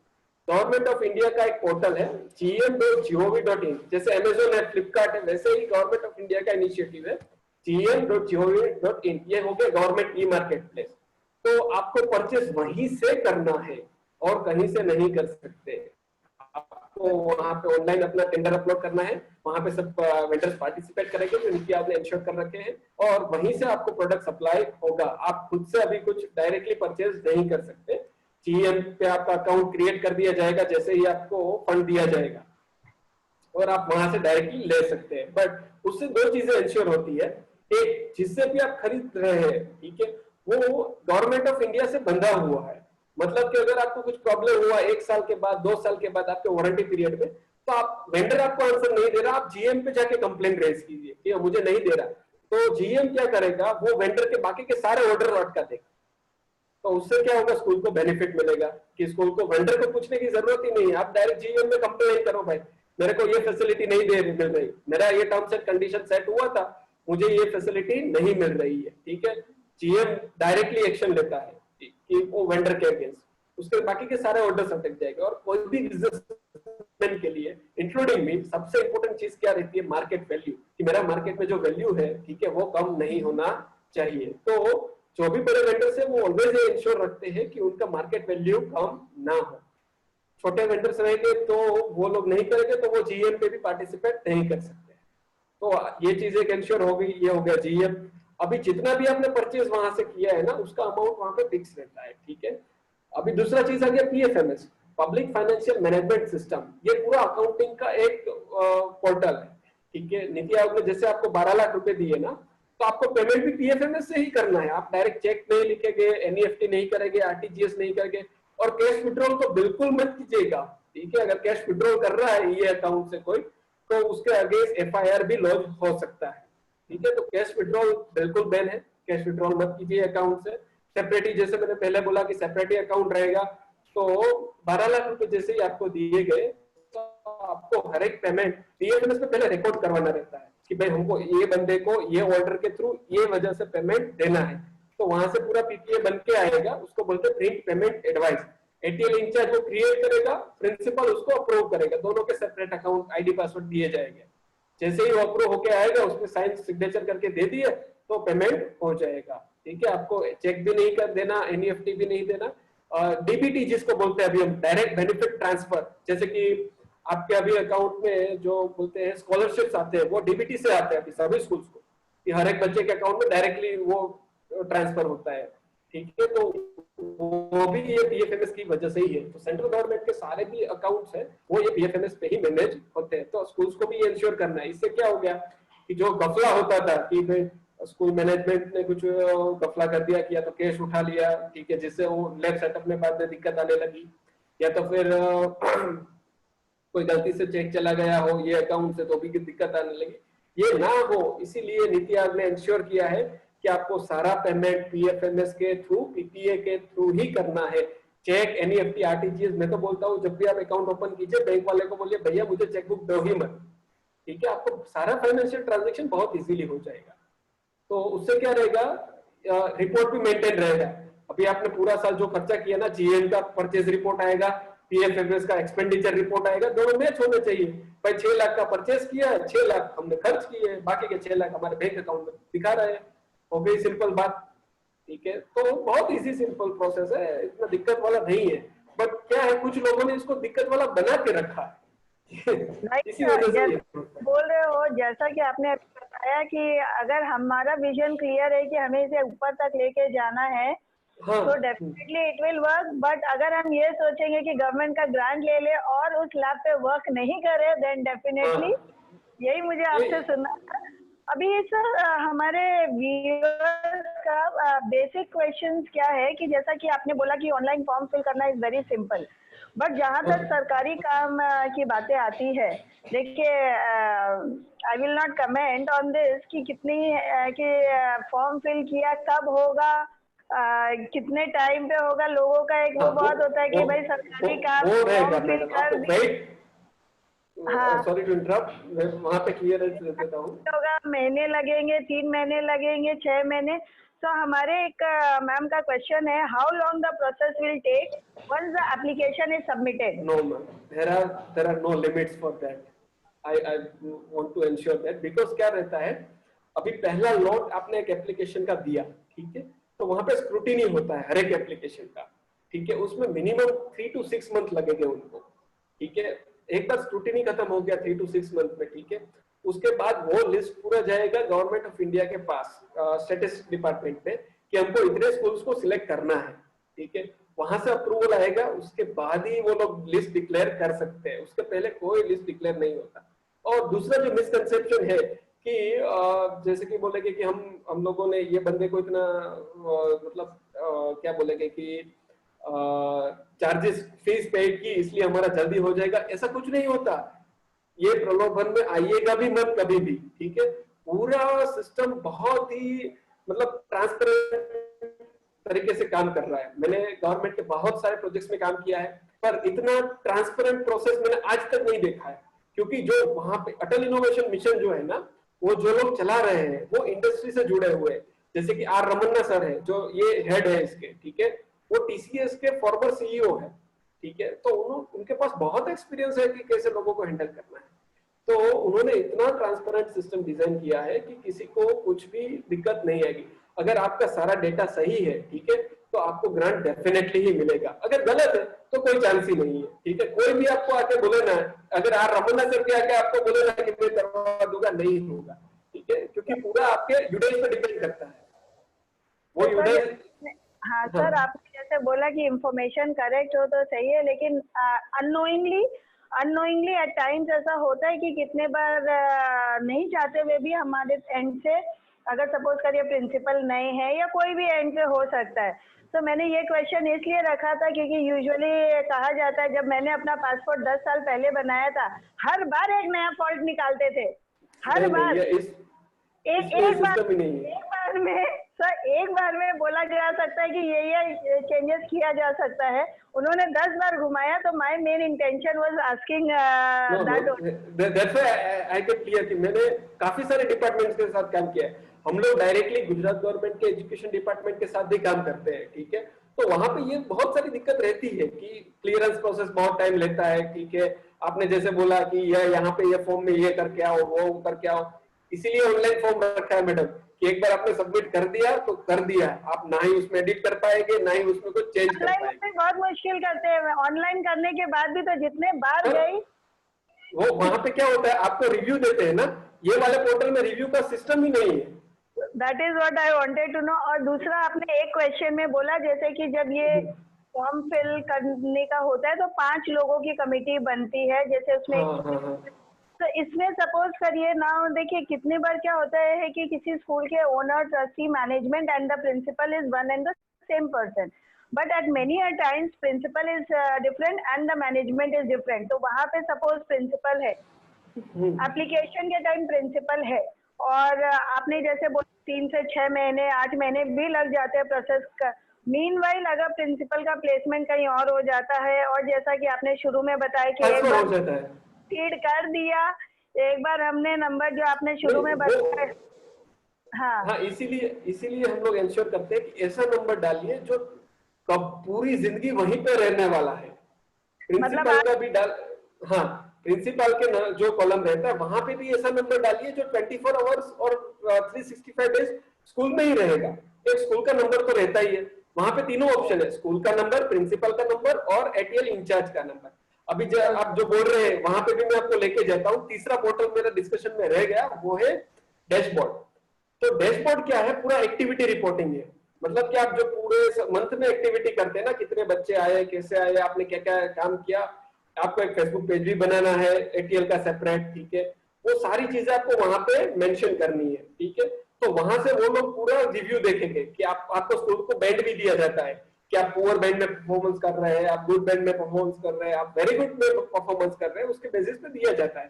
गवर्नमेंट ऑफ इंडिया का एक पोर्टल है gm.gov.in, जैसे अमेजोन है, फ्लिपकार्ट है, वैसे ही गवर्नमेंट ऑफ इंडिया का इनिशिएटिव है gm.gov.in। ये हो गया गवर्नमेंट ई मार्केट प्लेस। तो आपको परचेज वहीं से करना है और कहीं से नहीं कर सकते। आपको वहां पे ऑनलाइन अपना टेंडर अपलोड करना है, वहां पे सब वेंडर्स पार्टिसिपेट करेंगे जो नीति आयोग ने इंश्योर कर रखे हैं, और वहीं से आपको प्रोडक्ट सप्लाई होगा। आप खुद से अभी कुछ डायरेक्टली परचेज नहीं कर सकते। जीएम पे आपका अकाउंट क्रिएट कर दिया जाएगा जैसे ही आपको फंड दिया जाएगा, और आप वहां से डायरेक्टली ले सकते हैं। बट उससे 2 चीजें इंश्योर होती है, एक, जिससे भी आप खरीद रहे हैं, ठीक है, वो गवर्नमेंट ऑफ इंडिया से बंधा हुआ है। मतलब कि अगर आपको कुछ प्रॉब्लम हुआ 1 साल के बाद, 2 साल के बाद आपके वारंटी पीरियड में, तो आप वेंडर आपको आंसर नहीं दे रहा, आप जीएम पे जाके कंप्लेंट रेज कीजिए कि मुझे नहीं दे रहा। तो जीएम क्या करेगा, वो वेंडर के बाकी के सारे ऑर्डर लौटा देगा। तो उससे क्या होगा, स्कूल को बेनिफिट मिलेगा कि स्कूल को वेंडर को पूछने की जरूरत ही नहीं है, आप डायरेक्ट जीएम में कंप्लेंट करो, भाई मेरे को ये फैसिलिटी नहीं मिल रही, मेरा ये टर्म्स एंड कंडीशन सेट हुआ था, मुझे ये फैसिलिटी नहीं मिल रही है, ठीक है। जीएम डायरेक्टली एक्शन लेता है कि वो वेंडर के अगेंस्ट, उसके बाकी के सारे ऑर्डर अटक जाएंगे। और कोई भी बिजनेसमैन के लिए इंक्लूडिंग मी, सबसे इंपॉर्टेंट चीज क्या रहती है, मार्केट वैल्यू, कि मेरा मार्केट में जो वैल्यू है, ठीक है, वो कम नहीं होना चाहिए। तो जो भी बड़े वेंडर्स है वो ऑलवेज ये इंश्योर रखते हैं कि उनका मार्केट वैल्यू कम ना हो। छोटे वेंडर्स रहेंगे तो वो लोग नहीं करेंगे, तो वो जीएम पे भी पार्टिसिपेट नहीं कर सकते। तो ये चीज एक इंश्योर हो गई, ये हो गया जीएम। अभी जितना भी आपने परचेज वहां से किया है ना, उसका अमाउंट वहां पे फिक्स रहता है, ठीक है। अभी दूसरा चीज आ गया PFMS, public financial management system. ये पूरा अकाउंटिंग का एक पोर्टल है, ठीक है। नीति आयोग ने जैसे आपको 12 लाख रुपए दिए ना, तो आपको पेमेंट भी पीएफएमएस से ही करना है। आप डायरेक्ट चेक नहीं लिखेंगे, एनईएफटी नहीं करेंगे, आरटीजीएस नहीं करेंगे, और कैश विड्रॉल तो बिल्कुल मत कीजिएगा, ठीक है। अगर कैश विड्रॉल कर रहा है ये अकाउंट से कोई, तो उसके अगेंस्ट एफआईआर भी लॉन्च हो सकता है, ठीक है। तो कैश विड्रॉल बिल्कुल बैन है, कैश विड्रॉल मत कीजिए अकाउंट से। सेपरेटली, जैसे मैंने पहले बोला कि सेपरेटली अकाउंट रहेगा, तो 12 लाख रुपए जैसे ही आपको दिए गए, तो आपको हर एक पेमेंट पीएफएमएस में पहले रिकॉर्ड करवाना रहता है कि भाई हमको ये बंदे को ये ऑर्डर के थ्रू ये वजह से पेमेंट देना है। तो वहां से पूरा पीपीए बन के आएगा, उसको बोलते हैं print payment advice. ATL incharge वो क्रिएट करेगा, प्रिंसिपल उसको अप्रूव करेगा, दोनों के सेपरेट अकाउंट आईडी पासवर्ड दिए जाएंगे। जैसे ही वो अप्रूव होके आएगा, उसमें साइन सिग्नेचर करके दे दिए तो पेमेंट हो जाएगा, ठीक है। आपको चेक भी नहीं कर देना, एनईएफटी भी नहीं देना। डीबीटी जिसको बोलते हैं अभी हम, डायरेक्ट बेनिफिट ट्रांसफर, जैसे कि आपके अभी अकाउंट में जो बोलते हैं स्कॉलरशिप्स आते हैं, वो डीबीटी से आते हैं अभी सभी स्कूल्स को, कि हर एक बच्चे के अकाउंट में डायरेक्टली वो ट्रांसफर होता है, ठीक है। तो वो भी ये पीएफएमएस की वजह से ही है। तो सेंट्रल गवर्नमेंट के सारे भी अकाउंट्स हैं वो ये पीएफएमएस पे ही मैनेज होते हैं। तो स्कूल्स को भी ये इंश्योर करना है। इससे क्या हो गया कि जो गफला होता था कि भाई स्कूल मैनेजमेंट ने कुछ गफला कर दिया कि या तो कैश उठा लिया, ठीक है, जिससे वो लैब सेटअप में बाद में दिक्कत आने लगी, या तो फिर कोई गलती से चेक चला गया हो ये अकाउंट से तो भी दिक्कत आने लगी, ये ना हो। इसीलिए नीति आयोग ने इंश्योर किया है कि आपको सारा पेमेंट पीएफएमएस के थ्रू, पीपीए के थ्रू ही करना है। चेक, एनईएफटी, आरटीजीएस, मैं तो बोलता हूँ जब भी आप अकाउंट ओपन कीजिए बैंक वाले को बोलिए भैया मुझे चेकबुक दो ही मत, ठीक है। आपको सारा फाइनेंशियल ट्रांजेक्शन बहुत इजीली हो जाएगा। तो उससे क्या रहेगा, रिपोर्ट भी मेंटेन रहेगा। अभी आपने पूरा साल जो खर्चा किया ना, जीएम का परचेज रिपोर्ट आएगा, पीएफएमएस का एक्सपेंडिचर रिपोर्ट आएगा, दोनों मैच होने चाहिए। भाई 6 लाख का परचेज किया है, 6 लाख हमने खर्च किए, बाकी के 6 लाख हमारे बैंक अकाउंट में दिखा रहे हैं। हो गई सिंपल बात, ठीक है। तो बहुत इजी सिंपल प्रोसेस है, इतना दिक्कत वाला नहीं है। बट क्या है, कुछ लोगों ने इसको दिक्कत वाला बना के रखा है। इसी वजह से बोल रहे हो, जैसा कि आपने बताया कि अगर हमारा विजन क्लियर है कि हमें इसे ऊपर तक लेके जाना है, हाँ, तो definitely it will work. But अगर हम ये सोचेंगे कि गवर्नमेंट का ग्रांट ले ले और उस लैब पे वर्क नहीं करे, देन डेफिनेटली यही मुझे आपसे सुनना था। अभी सर हमारे व्यूअर्स का बेसिक क्वेश्चंस क्या है कि जैसा कि आपने बोला कि ऑनलाइन फॉर्म फिल करना इज वेरी सिंपल, बट जहाँ तक सरकारी काम की बातें आती है, देखिए I will not comment on this कि कितनी कि फॉर्म फिल किया कब होगा, कितने टाइम पे होगा, लोगों का एक वो बहुत होता है कि भाई सरकारी काम फॉर्म फिल कर दी। हाँ, सॉरी टू इंटरप्ट, मैं वहाँ पे क्लियर दे देता हूँ। होगा, महीने लगेंगे, 3 महीने लगेंगे, 6 महीने। तो हमारे एक मैम का क्वेश्चन है, how long the process will take once the application is submitted? No ma'am, there are no limits for that. I want to ensure that, because क्या रहता है, अभी पहला लॉट आपने एक एप्लीकेशन का दिया, ठीक है, तो वहां पे स्क्रूटिनी होता है हर एक एप्लीकेशन का, ठीक है। उसमें मिनिमम 3 to 6 मंथ लगेंगे उनको, ठीक है। एक बार स्क्रूटिनी खत्म हो गया 3 to 6 मंथ में, ठीक है, उसके बाद वो लिस्ट पूरा जाएगा गवर्नमेंट ऑफ इंडिया के पास, स्टैटिस्टिक्स डिपार्टमेंट में, कि हमको इतने स्कूल्स को सिलेक्ट करना है, ठीक है। वहां से अप्रूवल आएगा, उसके बाद ही वो लोग लिस्ट डिक्लेयर कर सकते हैं, उसके पहले कोई लिस्ट डिक्लेयर नहीं होता। और दूसरा जो मिसकंसेप्शन है कि जैसे कि बोलेंगे कि हम लोगों ने ये बंदे को इतना मतलब क्या बोलेंगे कि चार्जेस फीस पेड की इसलिए हमारा जल्दी हो जाएगा, ऐसा कुछ नहीं होता। ये प्रलोभन में आइएगा भी मत कभी भी, ठीक है। पूरा सिस्टम बहुत ही मतलब ट्रांसपेरेंट तरीके से काम कर रहा है। मैंने गवर्नमेंट के बहुत सारे प्रोजेक्ट्स में काम किया है, पर इतना ट्रांसपेरेंट प्रोसेस मैंने आज तक नहीं देखा है, क्योंकि जो वहां पे अटल इनोवेशन मिशन जो है ना, वो जो लोग चला रहे हैं वो इंडस्ट्री से जुड़े हुए हैं। जैसे कि आर रमन्ना सर है, जो ये हेड है इसके, ठीक है, वो टीसीएस के फॉर्मर सीईओ है, ठीक है। तो उनके पास बहुत एक्सपीरियंस है कि कैसे लोगों को हैंडल करना है। तो उन्होंने इतना ट्रांसपेरेंट सिस्टम डिजाइन किया है कि किसी को कुछ भी दिक्कत नहीं आएगी। अगर आपका सारा डेटा सही है, ठीक है, तो आपको ग्रांट डेफिनेटली ही मिलेगा। अगर गलत है तो कोई चांस ही नहीं है, ठीक है। कोई भी आपको आके बोले ना, अगर आर रमन्ना सर भी आके आपको बोले ना कि मैं करवा दूंगा, नहीं होगा, ठीक है, क्योंकि पूरा आपके यूडेज पे डिपेंड करता है। वो यूडेज, हाँ सर, आपने जैसे बोला कि इंफॉर्मेशन करेक्ट हो तो सही है, लेकिन अननोइंगली एट टाइम्स ऐसा होता है कि कितने बार नहीं चाहते हुए भी हमारे एंड से, अगर सपोज करिए प्रिंसिपल नए हैं या कोई भी एंड से हो सकता है। तो मैंने ये क्वेश्चन इसलिए रखा था क्योंकि यूजुअली कहा जाता है, जब मैंने अपना पासपोर्ट 10 साल पहले बनाया था, हर बार एक नया फॉल्ट निकालते थे, हर बार एक बार में बोला जा सकता है कि ये चेंजेस किया जा सकता है। उन्होंने 10 बार घुमाया, तो my main intention was asking that's why I get clear कि मैंने काफी सारे डिपार्टमेंट्स के साथ काम किया है। हम लोग डायरेक्टली गुजरात गवर्नमेंट के एजुकेशन डिपार्टमेंट के साथ भी काम करते हैं, ठीक है। तो वहां पे ये बहुत सारी दिक्कत रहती है कि क्लियरेंस प्रोसेस बहुत टाइम लेता है, ठीक है। आपने जैसे बोला कि ये यहाँ पे ये फॉर्म में ये करके आओ, वो करके आओ, इसीलिए ऑनलाइन फॉर्म रखा है मैडम कि एक बार आपने सबमिट कर दिया तो कर दिया, आप ना ही उसमें एडिट कर पाएंगे, ना ही उसमें कुछ चेंज कर पाएंगे। बहुत मुश्किल करते हैं ऑनलाइन करने के बाद भी, तो जितने बार गई वो वहां पे क्या होता है, आपको रिव्यू देते हैं ना, ये वाले पोर्टल में रिव्यू का सिस्टम ही नहीं है। That is what I wanted to know. और दूसरा, आपने एक क्वेश्चन में बोला जैसे कि जब ये फॉर्म फिल करने का होता है तो 5 लोगों की कमेटी बनती है, जैसे उसमें तो इसमें सपोज करिए ना, देखिए कितने बार क्या होता है कि किसी स्कूल के owner, trustee, management and the principal is one and the same person. But at many times principal is different and the management is different. तो वहाँ पे सपोज प्रिंसिपल है, एप्लीकेशन के टाइम प्रिंसिपल है, और आपने जैसे बोला 3 से 6 महीने 8 महीने भी लग जाते हैं प्रोसेस का। मीनवाइल अगर प्रिंसिपल का प्लेसमेंट कहीं और हो जाता है, और जैसा कि आपने शुरू में बताया कि एक बार हो जाता है, फीड कर दिया, एक बार हमने नंबर जो आपने शुरू में बताया, हाँ, इसीलिए हम लोग इंश्योर करते हैं कि ऐसा नंबर डालिए जो कब पूरी जिंदगी वहीं पे रहने वाला है। प्रिंसिपल का भी डाल, हाँ, प्रिंसिपल के जो कॉलम रहता है वहां पे भी ऐसा नंबर डालिए जो 24 आवर्स और 365 डेज स्कूल में ही रहेगा। एक स्कूल का नंबर तो रहता ही है, वहां पे तीनों ऑप्शन है, स्कूल का नंबर, प्रिंसिपल का नंबर और एटीएल इंचार्ज का नंबर। अभी आप जो बोल रहे हैं वहां पे भी मैं आपको लेके जाता हूँ। तीसरा पोर्टल मेरा डिस्कशन में रह गया, वो है डैशबोर्ड। तो डैशबोर्ड क्या है, पूरा एक्टिविटी रिपोर्टिंग है। मतलब कि आप जो पूरे मंथ में एक्टिविटी करते हैं ना, कितने बच्चे आए, कैसे आए, आपने क्या क्या काम किया, आपको एक फेसबुक पेज भी बनाना है एटीएल का सेपरेट, ठीक है, वो सारी चीजें आपको वहां पे मेंशन करनी है, ठीक है। तो वहां से वो लोग पूरा रिव्यू देखेंगे कि आपको स्कूल को बैंड भी दिया जाता है कि आप पुअर बैंड में परफॉर्मेंस कर रहे हैं, आप गुड बैंड में परफॉर्मेंस कर रहे हैं, आप वेरी गुड में परफॉर्मेंस कर रहे हैं, उसके बेसिस पे दिया जाता है।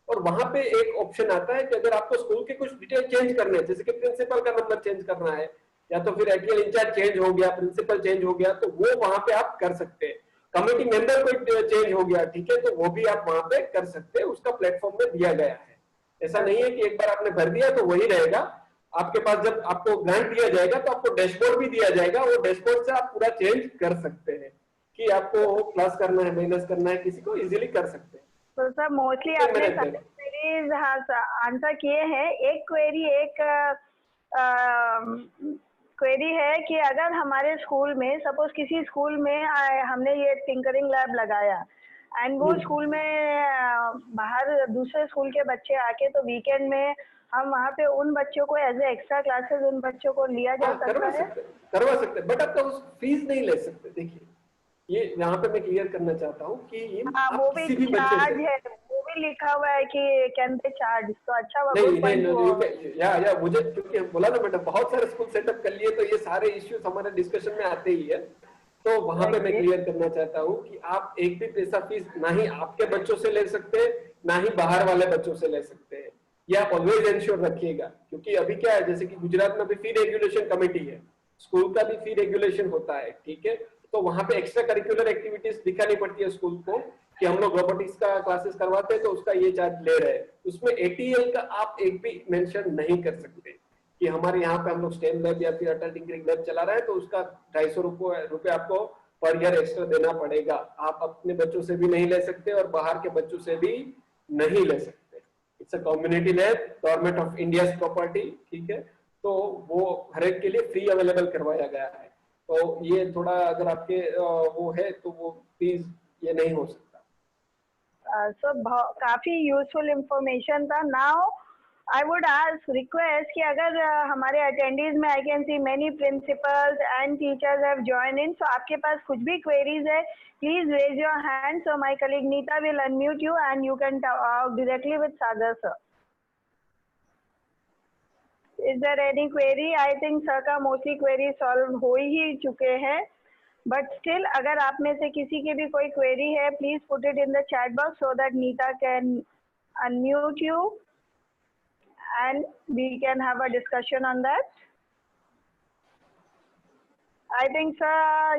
और वहां पे एक ऑप्शन आता है कि अगर आपको स्कूल के कुछ डिटेल चेंज करने हैं, जैसे कि प्रिंसिपल का नंबर चेंज करना है, या तो फिर एटीएल इंचार्ज चेंज हो गया, प्रिंसिपल चेंज हो गया, तो वो वहां पे आप कर सकते हैं। कमेटी मेंबर कोई चेंज हो गया, ठीक है, तो वो भी आप वहां पे कर सकते हैं, उसका प्लेटफॉर्म में दिया गया है। ऐसा नहीं है कि एक बार आपने भर दिया तो वही रहेगा। आपके पास जब आपको ग्रांट दिया जाएगा तो आपको डैशबोर्ड भी दिया जाएगा, वो डैशबोर्ड से आप पूरा चेंज कर सकते हैं कि आपको प्लस करना है, माइनस करना है, किसी को इजीली कर सकते हैं। तो सर मोस्टली आपने सारे क्वेरीज आंसर किए हैं। एक क्वेरी है कि अगर हमारे स्कूल में सपोज किसी स्कूल में हमने ये टिंकरिंग लैब लगाया, एंड वो स्कूल में बाहर दूसरे स्कूल के बच्चे आके, तो वीकेंड में हम वहाँ पे उन बच्चों को एज ए एक्स्ट्रा क्लासेस उन बच्चों को लिया जा सकता है? करवा सकते, बट आप तो फीस नहीं ले सकते। देखिए, ये यहाँ पे मैं क्लियर करना चाहता हूँ कि वो भी चार्ज है, वो भी लिखा हुआ है कि कैन बी चार्ज। तो अच्छा नहीं, या मुझे क्योंकि बोला ना बेटा, बहुत सारे स्कूल सेटअप कर लिए, तो ये सारे इश्यूज हमारे डिस्कशन में आते ही है। तो वहां पे मैं क्लियर करना चाहता हूँ कि आप एक भी पैसा फीस ना ही आपके बच्चों से ले सकते हैं, ना ही बाहर वाले बच्चों से ले सकते हैं। ये आप ऑलवेज इंश्योर रखिएगा, क्योंकि अभी क्या है, जैसे कि गुजरात में भी फी रेगुलेशन कमेटी है, स्कूल का भी फी रेगुलेशन होता है, ठीक है। तो वहां पे एक्स्ट्रा करिकुलर एक्टिविटीज दिखानी पड़ती है स्कूल को कि हम लोग रोबोटिक्स का क्लासेस करवाते हैं तो उसका ये चार्ज ले रहे हैं। उसमें एटीएल का आप एक भी मेंशन नहीं कर सकते कि हमारे यहाँ पे हम लोग स्टेम लैब या फिर अटल टिंकरिंग लैब चला रहे हैं तो उसका 250 रुपए आपको पर ईयर एक्स्ट्रा देना पड़ेगा। आप अपने बच्चों से भी नहीं ले सकते और बाहर के बच्चों से भी नहीं ले सकते। It's a community lab, government of India property, ठीक है। तो वो हर एक के लिए फ्री अवेलेबल करवाया गया है। तो ये थोड़ा अगर आपके वो है तो वो प्लीज ये नहीं हो सकता। सो काफी यूजफुल इंफॉर्मेशन था। Now I would ask request कि अगर हमारे अटेंडीज में I can see many principals and teachers have join in, so आपके पास कुछ भी क्वेरीज है, please raise your hand, so my colleague Neeta will unmute you and you can talk directly with Sagar sir. Is there any query? I think sir का mostly query solve हो ही चुके हैं, बट स्टिल अगर आप में से किसी की भी कोई क्वेरी है, please put it in the chat box so that Neeta can unmute you and we can have a discussion on that. I think sir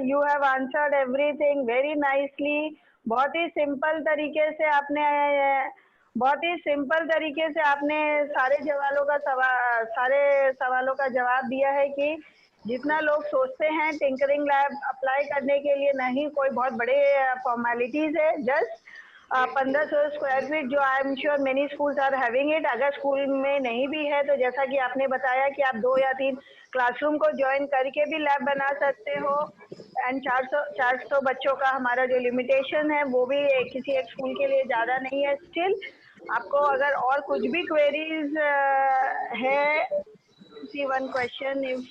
you have answered everything very nicely. बहुत ही सिंपल तरीके से आपने सारे सवालों का जवाब दिया है कि जितना लोग सोचते हैं टिंकरिंग लैब अप्लाई करने के लिए नहीं कोई बहुत बड़े फॉर्मेलिटीज है, जस्ट 1500 स्क्वायर फीट, जो I am sure many schools are having it. अगर स्कूल में नहीं भी है तो जैसा कि आपने बताया कि आप 2 या 3 क्लासरूम को ज्वाइन करके भी लैब बना सकते हो, एंड 400 बच्चों का हमारा जो लिमिटेशन है वो भी किसी एक स्कूल के लिए ज़्यादा नहीं है। स्टिल आपको अगर और कुछ भी क्वेरीज है, see one question if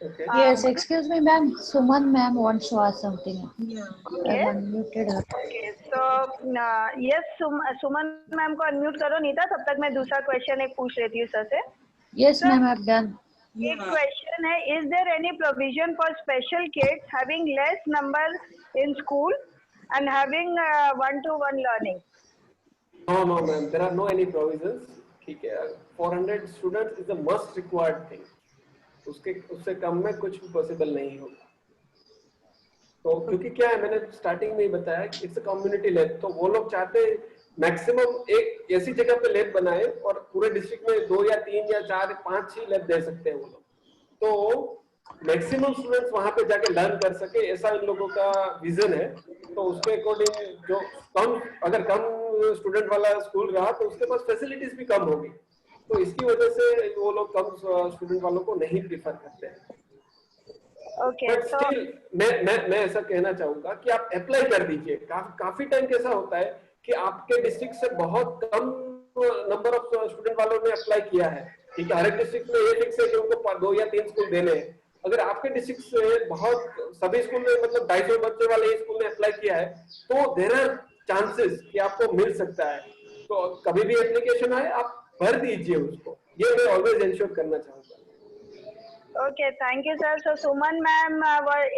Okay. Yes, excuse me, ma'am. Suman ma'am wants to ask something. Yeah. Okay. I've unmuted her. Okay. So yes, Suman ma'am को अनम्यूट करो नीता, तब तक मैं दूसरा क्वेश्चन एक पूछ लेती हूँ सर से। Yes, ma'am, I've done. एक क्वेश्चन है, is there any provision for special kids having less number in school and having 1-to-1 learning? No, ma'am, there are no any provisions. ठीक है, 400 students is a must required thing, उससे कम में कुछ भी possible नहीं होगा। तो क्योंकि क्या है, मैंने स्टार्टिंग में ही बताया कि इट्स अ कम्युनिटी लैब, तो वो लोग चाहते हैं मैक्सिमम एक ऐसी जगह पे लैब बनाए और पूरे डिस्ट्रिक्ट में 2 या 3 या 4 या 5 ही लैब दे सकते हैं वो लोग, तो मैक्सिमम स्टूडेंट्स वहां पे जाके लर्न कर सके, ऐसा इन लोगों का विजन है। तो उसके अकॉर्डिंग जो अगर कम स्टूडेंट वाला स्कूल रहा तो उसके पास फैसिलिटीज भी कम होगी, तो इसकी वजह से वो लोग कम स्टूडेंट वालों को नहीं प्रीफर करते हैं। बट स्टिल मैं ऐसा कहना चाहूंगा कि आप अप्लाई कर दीजिए। काफी टाइम कैसा होता है कि आपके डिस्ट्रिक्ट से बहुत कम नंबर ऑफ स्टूडेंट वालों ने अप्लाई किया है, ठीक है, हर एक डिस्ट्रिक्ट में ये फिक्स है कि उनको 2 या 3 स्कूल देने हैं। अगर आपके डिस्ट्रिक्ट से बहुत सभी स्कूल में मतलब 250 बच्चे वाले स्कूल ने अप्लाई किया है, तो देयर आर चांसेस कि आपको मिल सकता है। तो कभी भी एप्लीकेशन आए आप भर दीजिए उसको, ये मैं ऑलवेज इंश्योर करना चाहूंगा। Okay, thank you sir. So Suman ma'am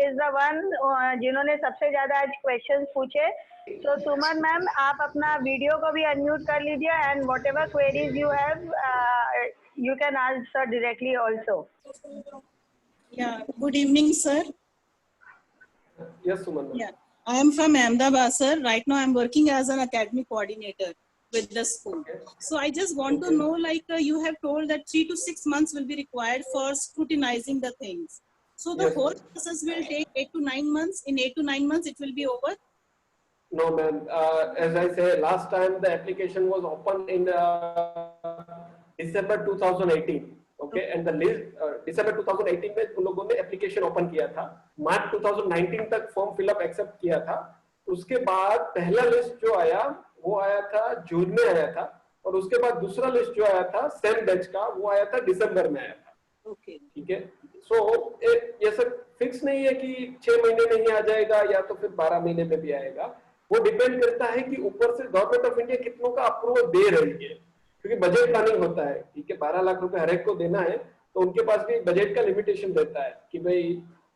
is the one जिन्होंने सबसे ज्यादा आज क्वेश्चंस पूछे। सो सुमन मैम, आप अपना वीडियो को भी अनम्यूट कर लीजिए and what ever queries you have you can answer directly also. Yeah, good evening, sir. Yes, Suman. Yeah, I am from Ahmedabad, sir. Right now, I am working as an academic coordinator with the school. So I just want to know, like you have told that 3 to 6 months will be required for scrutinizing the things. So the whole process will take 8 to 9 months. In 8 to 9 months, it will be over. No, ma'am. As I said, last time the application was open in December 2018. Okay, and the list December 2018 में उन लोगों ने application open किया था, मार्च 2019 तक form fill up accept किया था। उसके बाद पहला लिस्ट जो आया वो आया था जून में आया था, और उसके बाद दूसरा लिस्ट जो आया था सेम बैच का वो आया था दिसंबर में आया था। ओके, ठीक है। सो ये सब फिक्स नहीं है कि 6 महीने में ही आ जाएगा या तो फिर 12 महीने में भी आएगा। वो डिपेंड करता है कि ऊपर से गवर्नमेंट ऑफ इंडिया कितनों का अप्रूवल दे रही है, क्योंकि बजट प्लानिंग होता है। ठीक है, 12 लाख रुपए हर एक को देना है, तो उनके पास भी बजट का लिमिटेशन रहता है कि भाई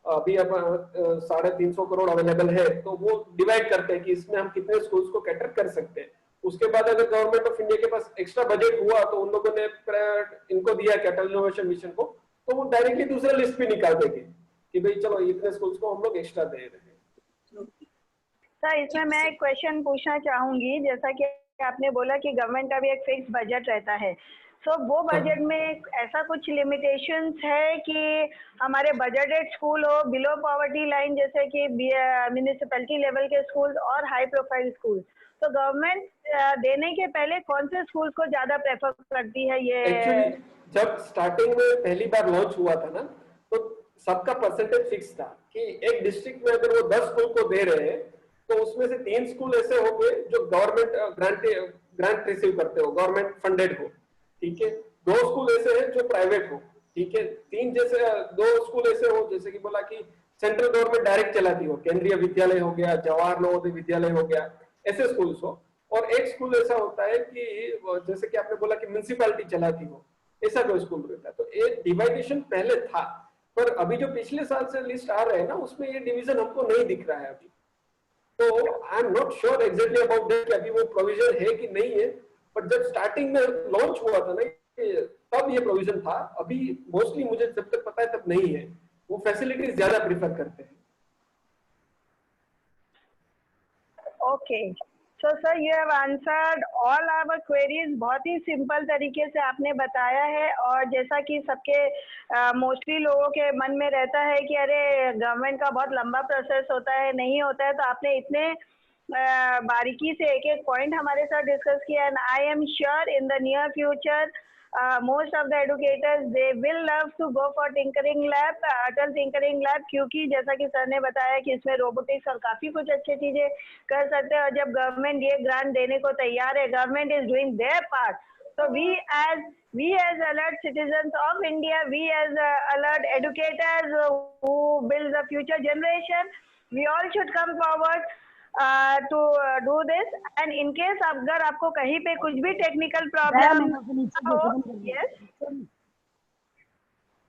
अभी अब 350 करोड़ अवेलेबल है, तो वो डिवाइड करते हैं कि इसमें हम कितने स्कूल्स को कैटर कर सकते हैं। उसके बाद अगर गवर्नमेंट ऑफ इंडिया के पास एक्स्ट्रा बजट हुआ तो उन लोगों ने इनको दिया कैटल इनोवेशन मिशन को, तो वो डायरेक्टली दूसरा लिस्ट भी निकाल देंगे कि भाई चलो इतने स्कूल्स को हम लोग एक्स्ट्रा दे रहे हैं। सर, इसमें मैं एक क्वेश्चन पूछना चाहूंगी, जैसा कि आपने बोला कि गवर्नमेंट का भी एक फिक्स बजट रहता है, सो वो बजट में ऐसा कुछ लिमिटेशंस है कि हमारे बजटेड स्कूल हो, बिलो पॉवर्टी लाइन जैसे कि म्यूनिसिपैलिटी लेवल के स्कूल और हाई प्रोफाइल स्कूल, तो गवर्नमेंट देने के पहले कौन से स्कूल्स को ज्यादा प्रेफर करती है? ये एक्चुअली जब स्टार्टिंग में पहली बार लॉन्च हुआ था ना, तो सबका परसेंटेज फिक्स था कि एक डिस्ट्रिक्ट में अगर वो 10 स्कूल को दे रहे हैं तो उसमें से 3 स्कूल ऐसे होंगे जो गवर्नमेंट ग्रांट रिसीव करते हो, गवर्नमेंट फंडेड हो। ठीक है, 2 स्कूल ऐसे हैं जो प्राइवेट हो। ठीक है, 2 स्कूल ऐसे हो जैसे कि बोला कि सेंट्रल गवर्नमेंट डायरेक्ट चलाती हो, केंद्रीय विद्यालय हो गया, जवाहर नवोदय विद्यालय हो गया, ऐसे स्कूल्स हो। और एक स्कूल ऐसा होता है कि जैसे कि आपने बोला कि म्युनिसिपैलिटी चलाती हो, ऐसा कोई स्कूल रहता है। तो एक डिवाइडेशन पहले था, पर अभी जो पिछले साल से लिस्ट आ रहे हैं ना, उसमें ये डिवीजन हमको नहीं दिख रहा है अभी। तो I am not sure exactly about that कि अभी वो प्रोविजन है कि नहीं है, बट जब स्टार्टिंग में लॉन्च हुआ था ना तब ये प्रोविजन था। अभी मोस्टली मुझे जब तक पता है तब नहीं है, वो फैसिलिटीज ज्यादा प्रीफर करते हैं। Okay, so sir you have answered all our queries. बहुत ही सिंपल तरीके से आपने बताया है, और जैसा कि सबके मोस्टली लोगों के मन में रहता है कि अरे गवर्नमेंट का बहुत लंबा प्रोसेस होता है, नहीं होता है, तो आपने इतने बारीकी से एक एक पॉइंट हमारे साथ डिस्कस किया। And I am sure in the near future most of the educators they will love to go for tinkering lab, Atal tinkering lab, क्योंकि जैसा कि सर ने बताया कि इसमें रोबोटिक्स और काफी कुछ अच्छी चीजें कर सकते हैं। और जब गवर्नमेंट ये ग्रांट देने को तैयार है, government is doing there part, so we as alert citizens of India, we as alert educators who build the future generation, we all should come forward to do this. And in case अगर आपको कहीं पे कुछ भी technical problem हो, yes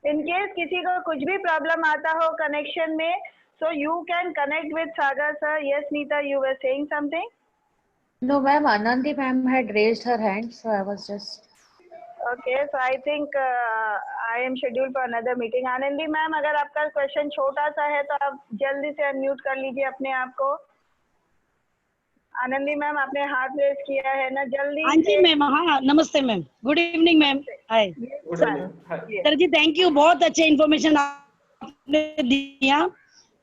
In case किसी को कुछ भी प्रॉब्लम आता हो कनेक्शन में, so you can connect with Sagar sir. Yes, Neeta, you were saying something? No, ma'am. Anandi ma'am had raised her hand, so I was just. Okay, so I think I am scheduled for another meeting. Anandi ma'am, अगर आपका question छोटा सा है तो आप जल्दी से unmute कर लीजिए अपने आप को। आनंदी मैम, आपने हाथ रेज किया है ना, जल्दी। हाँ जी मैम, हाँ नमस्ते ma'am, good evening ma'am. Hi sir ji, thank you, बहुत अच्छे इन्फॉर्मेशन आपने दिया।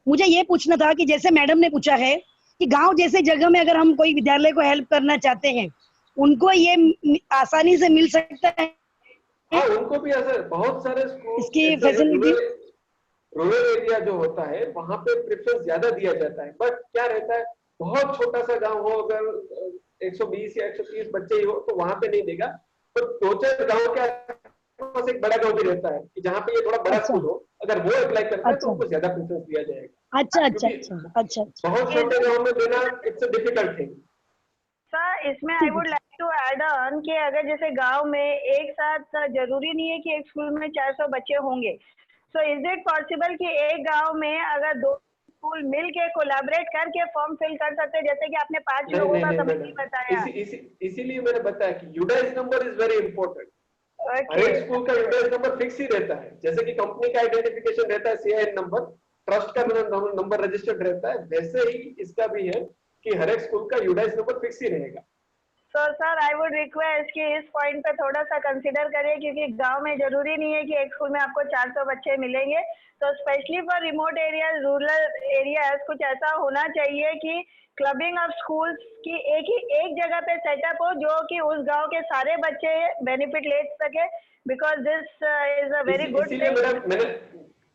मुझे ये पूछना था कि जैसे मैडम ने पूछा है कि गांव जैसे जगह में अगर हम कोई विद्यालय को हेल्प करना चाहते हैं, उनको ये आसानी से मिल सकता है? हाँ, उनको भी ऐसे बहुत सारे स्कूल इसकी फैसिलिटी रूरल एरिया जो होता है वहां पे प्रेफरेंस ज्यादा दिया जाता है, बट क्या रहता है, बहुत छोटा सा गांव हो, अगर 120 या 130 बच्चे ही हो तो वहां पे नहीं देगा, तो दो चार गांव के आसपास एक बड़ा गांव भी रहता है कि जहाँ पे ये थोड़ा बड़ा स्कूल हो, अगर वो अप्लाई करता है तो उनको ज्यादा प्रेफरेंस दिया जाएगा। अच्छा। बहुत छोटे गांव में देना it's a difficult thing. Sir, इसमें I would like to add on कि अगर जैसे गांव में एक साथ जरूरी नहीं है कि एक स्कूल में 400 बच्चे होंगे, सो इज इट पॉसिबल कि एक गांव में अगर 2 स्कूल मिल के कोलैबोरेट करके फॉर्म फिल कर सकते हैं, जैसे कि आपने 5 लोगों का कमेटी बताया। इसीलिए मैंने बताया कि UDISE number is very important. हर एक स्कूल का यूडाइस नंबर फिक्स ही रहता है, जैसे कि कंपनी का आइडेंटिफिकेशन रहता है CIN नंबर, ट्रस्ट का नंबर रजिस्टर्ड रहता है, वैसे ही इसका भी है कि हर एक स्कूल का यूडाइस नंबर फिक्स ही रहेगा। तो सर, आई वुड रिक्वेस्ट कि इस पॉइंट पे थोड़ा सा कंसीडर करिए, क्योंकि गांव में जरूरी नहीं है कि एक स्कूल में आपको 400 बच्चे मिलेंगे। तो specially for remote areas, rural areas, कुछ ऐसा होना चाहिए कि क्लबिंग ऑफ स्कूल्स की एक जगह पे सेटअप हो, जो कि उस गांव के सारे बच्चे बेनिफिट ले सके, because this is a very good thing.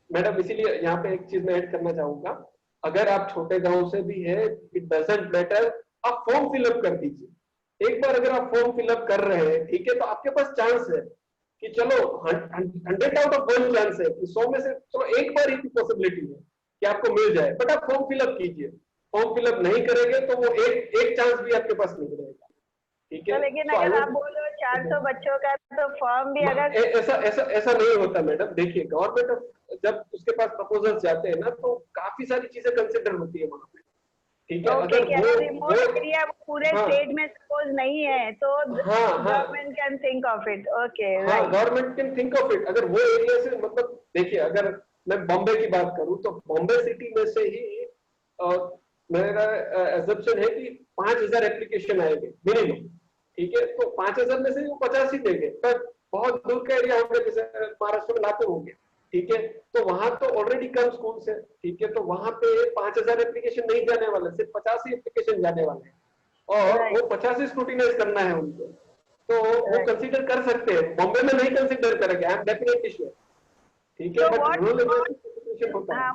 Madam इसीलिए यहाँ पे एक चीज मैं ऐड करना चाहूंगा, अगर आप छोटे गांव से भी है, इट डजंट मैटर, आप फॉर्म फिलअप कर दीजिए। एक बार अगर आप फॉर्म फिलअप कर रहे हैं, ठीक है, तो आपके पास चांस है कि चलो 100 आउट ऑफ 1 चांस है कि 100 में से चलो एक बार ही पॉसिबिलिटी है कि आपको मिल जाए, बट आप फॉर्म फिलअप कीजिए। फॉर्म फिलअप नहीं करेंगे तो वो एक चांस भी आपके पास नहीं रहेगा, ठीक है। लेकिन अगर आप बोल रहे हो 400 बच्चों का, तो फॉर्म भी अगर ऐसा नहीं होता मैडम। देखिए, गवर्नमेंट जब उसके पास प्रपोजल्स जाते हैं ना, तो काफी सारी चीजें कंसिडर होती है वहां पे, ठीक है। अगर रिमोट एरिया पूरे स्टेट में सपोज नहीं है, तो government can think of it. Okay, government can think of it. अगर वो एरिया से, मतलब देखिए, अगर मैं बॉम्बे की बात करूं तो बॉम्बे सिटी में से ही मेरा एजम्पशन है कि 5000 एप्लीकेशन आएंगे मिनिमम, ठीक है। तो 5000 में से वो 50 ही देंगे, पर बहुत दूर का एरिया होगा, जैसे महाराष्ट्र में लातूर होंगे, ठीक है, तो वहां तो ऑलरेडी कम स्कूल्स है, ठीक है, तो वहां पे 5000 एप्लीकेशन नहीं जाने वाले, सिर्फ 50 ही एप्लीकेशन जाने वाले हैं, और वो 50 ही स्क्रूटिनाइज करना है उनको, तो वो कंसीडर कर सकते हैं। बॉम्बे में नहीं कंसीडर करेंगे, आई एम डेफिनेटली श्योर, ठीक है, but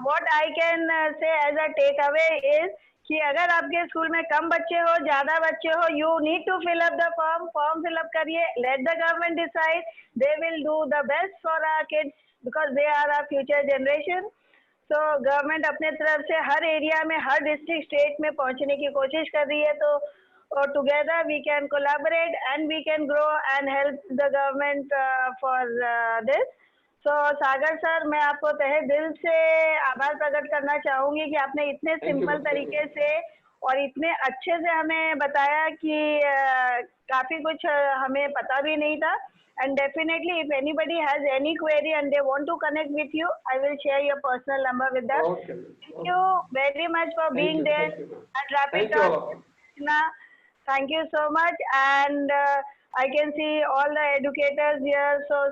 what I can say as a take away इज कि अगर आपके स्कूल में कम बच्चे हो, ज्यादा बच्चे हो, you need to fill up the form fill up करिए, let the government decide, they will do the best for our kids, because they are our future generation. So government अपने तरफ से हर एरिया में, हर डिस्ट्रिक्ट, स्टेट में पहुंचने की कोशिश कर रही है, तो together we can collaborate and we can grow and help the government for this. तो सागर सर, मैं आपको तहे दिल से आभार प्रकट करना चाहूंगी कि आपने इतने सिंपल तरीके से और इतने अच्छे से हमें बताया कि काफी कुछ हमें पता भी नहीं था। And definitely, if anybody has any query and they want to connect with you, I will share your personal number with them. Okay. Thank you very much for being there at Rapid Talk. Thank you so much. And I can see all the educators here, so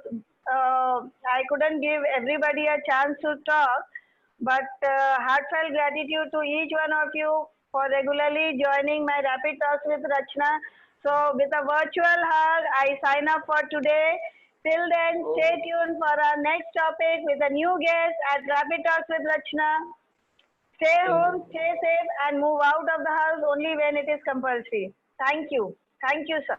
I couldn't give everybody a chance to talk, but heartfelt gratitude to each one of you for regularly joining my Rapid Talks with Rachna. So with a virtual hug, I sign up for today. Till then, stay tuned for our next topic with a new guest at Rapid Talks with Rachna. Stay home, stay safe, and move out of the house only when it is compulsory. Thank you. Thank you, sir.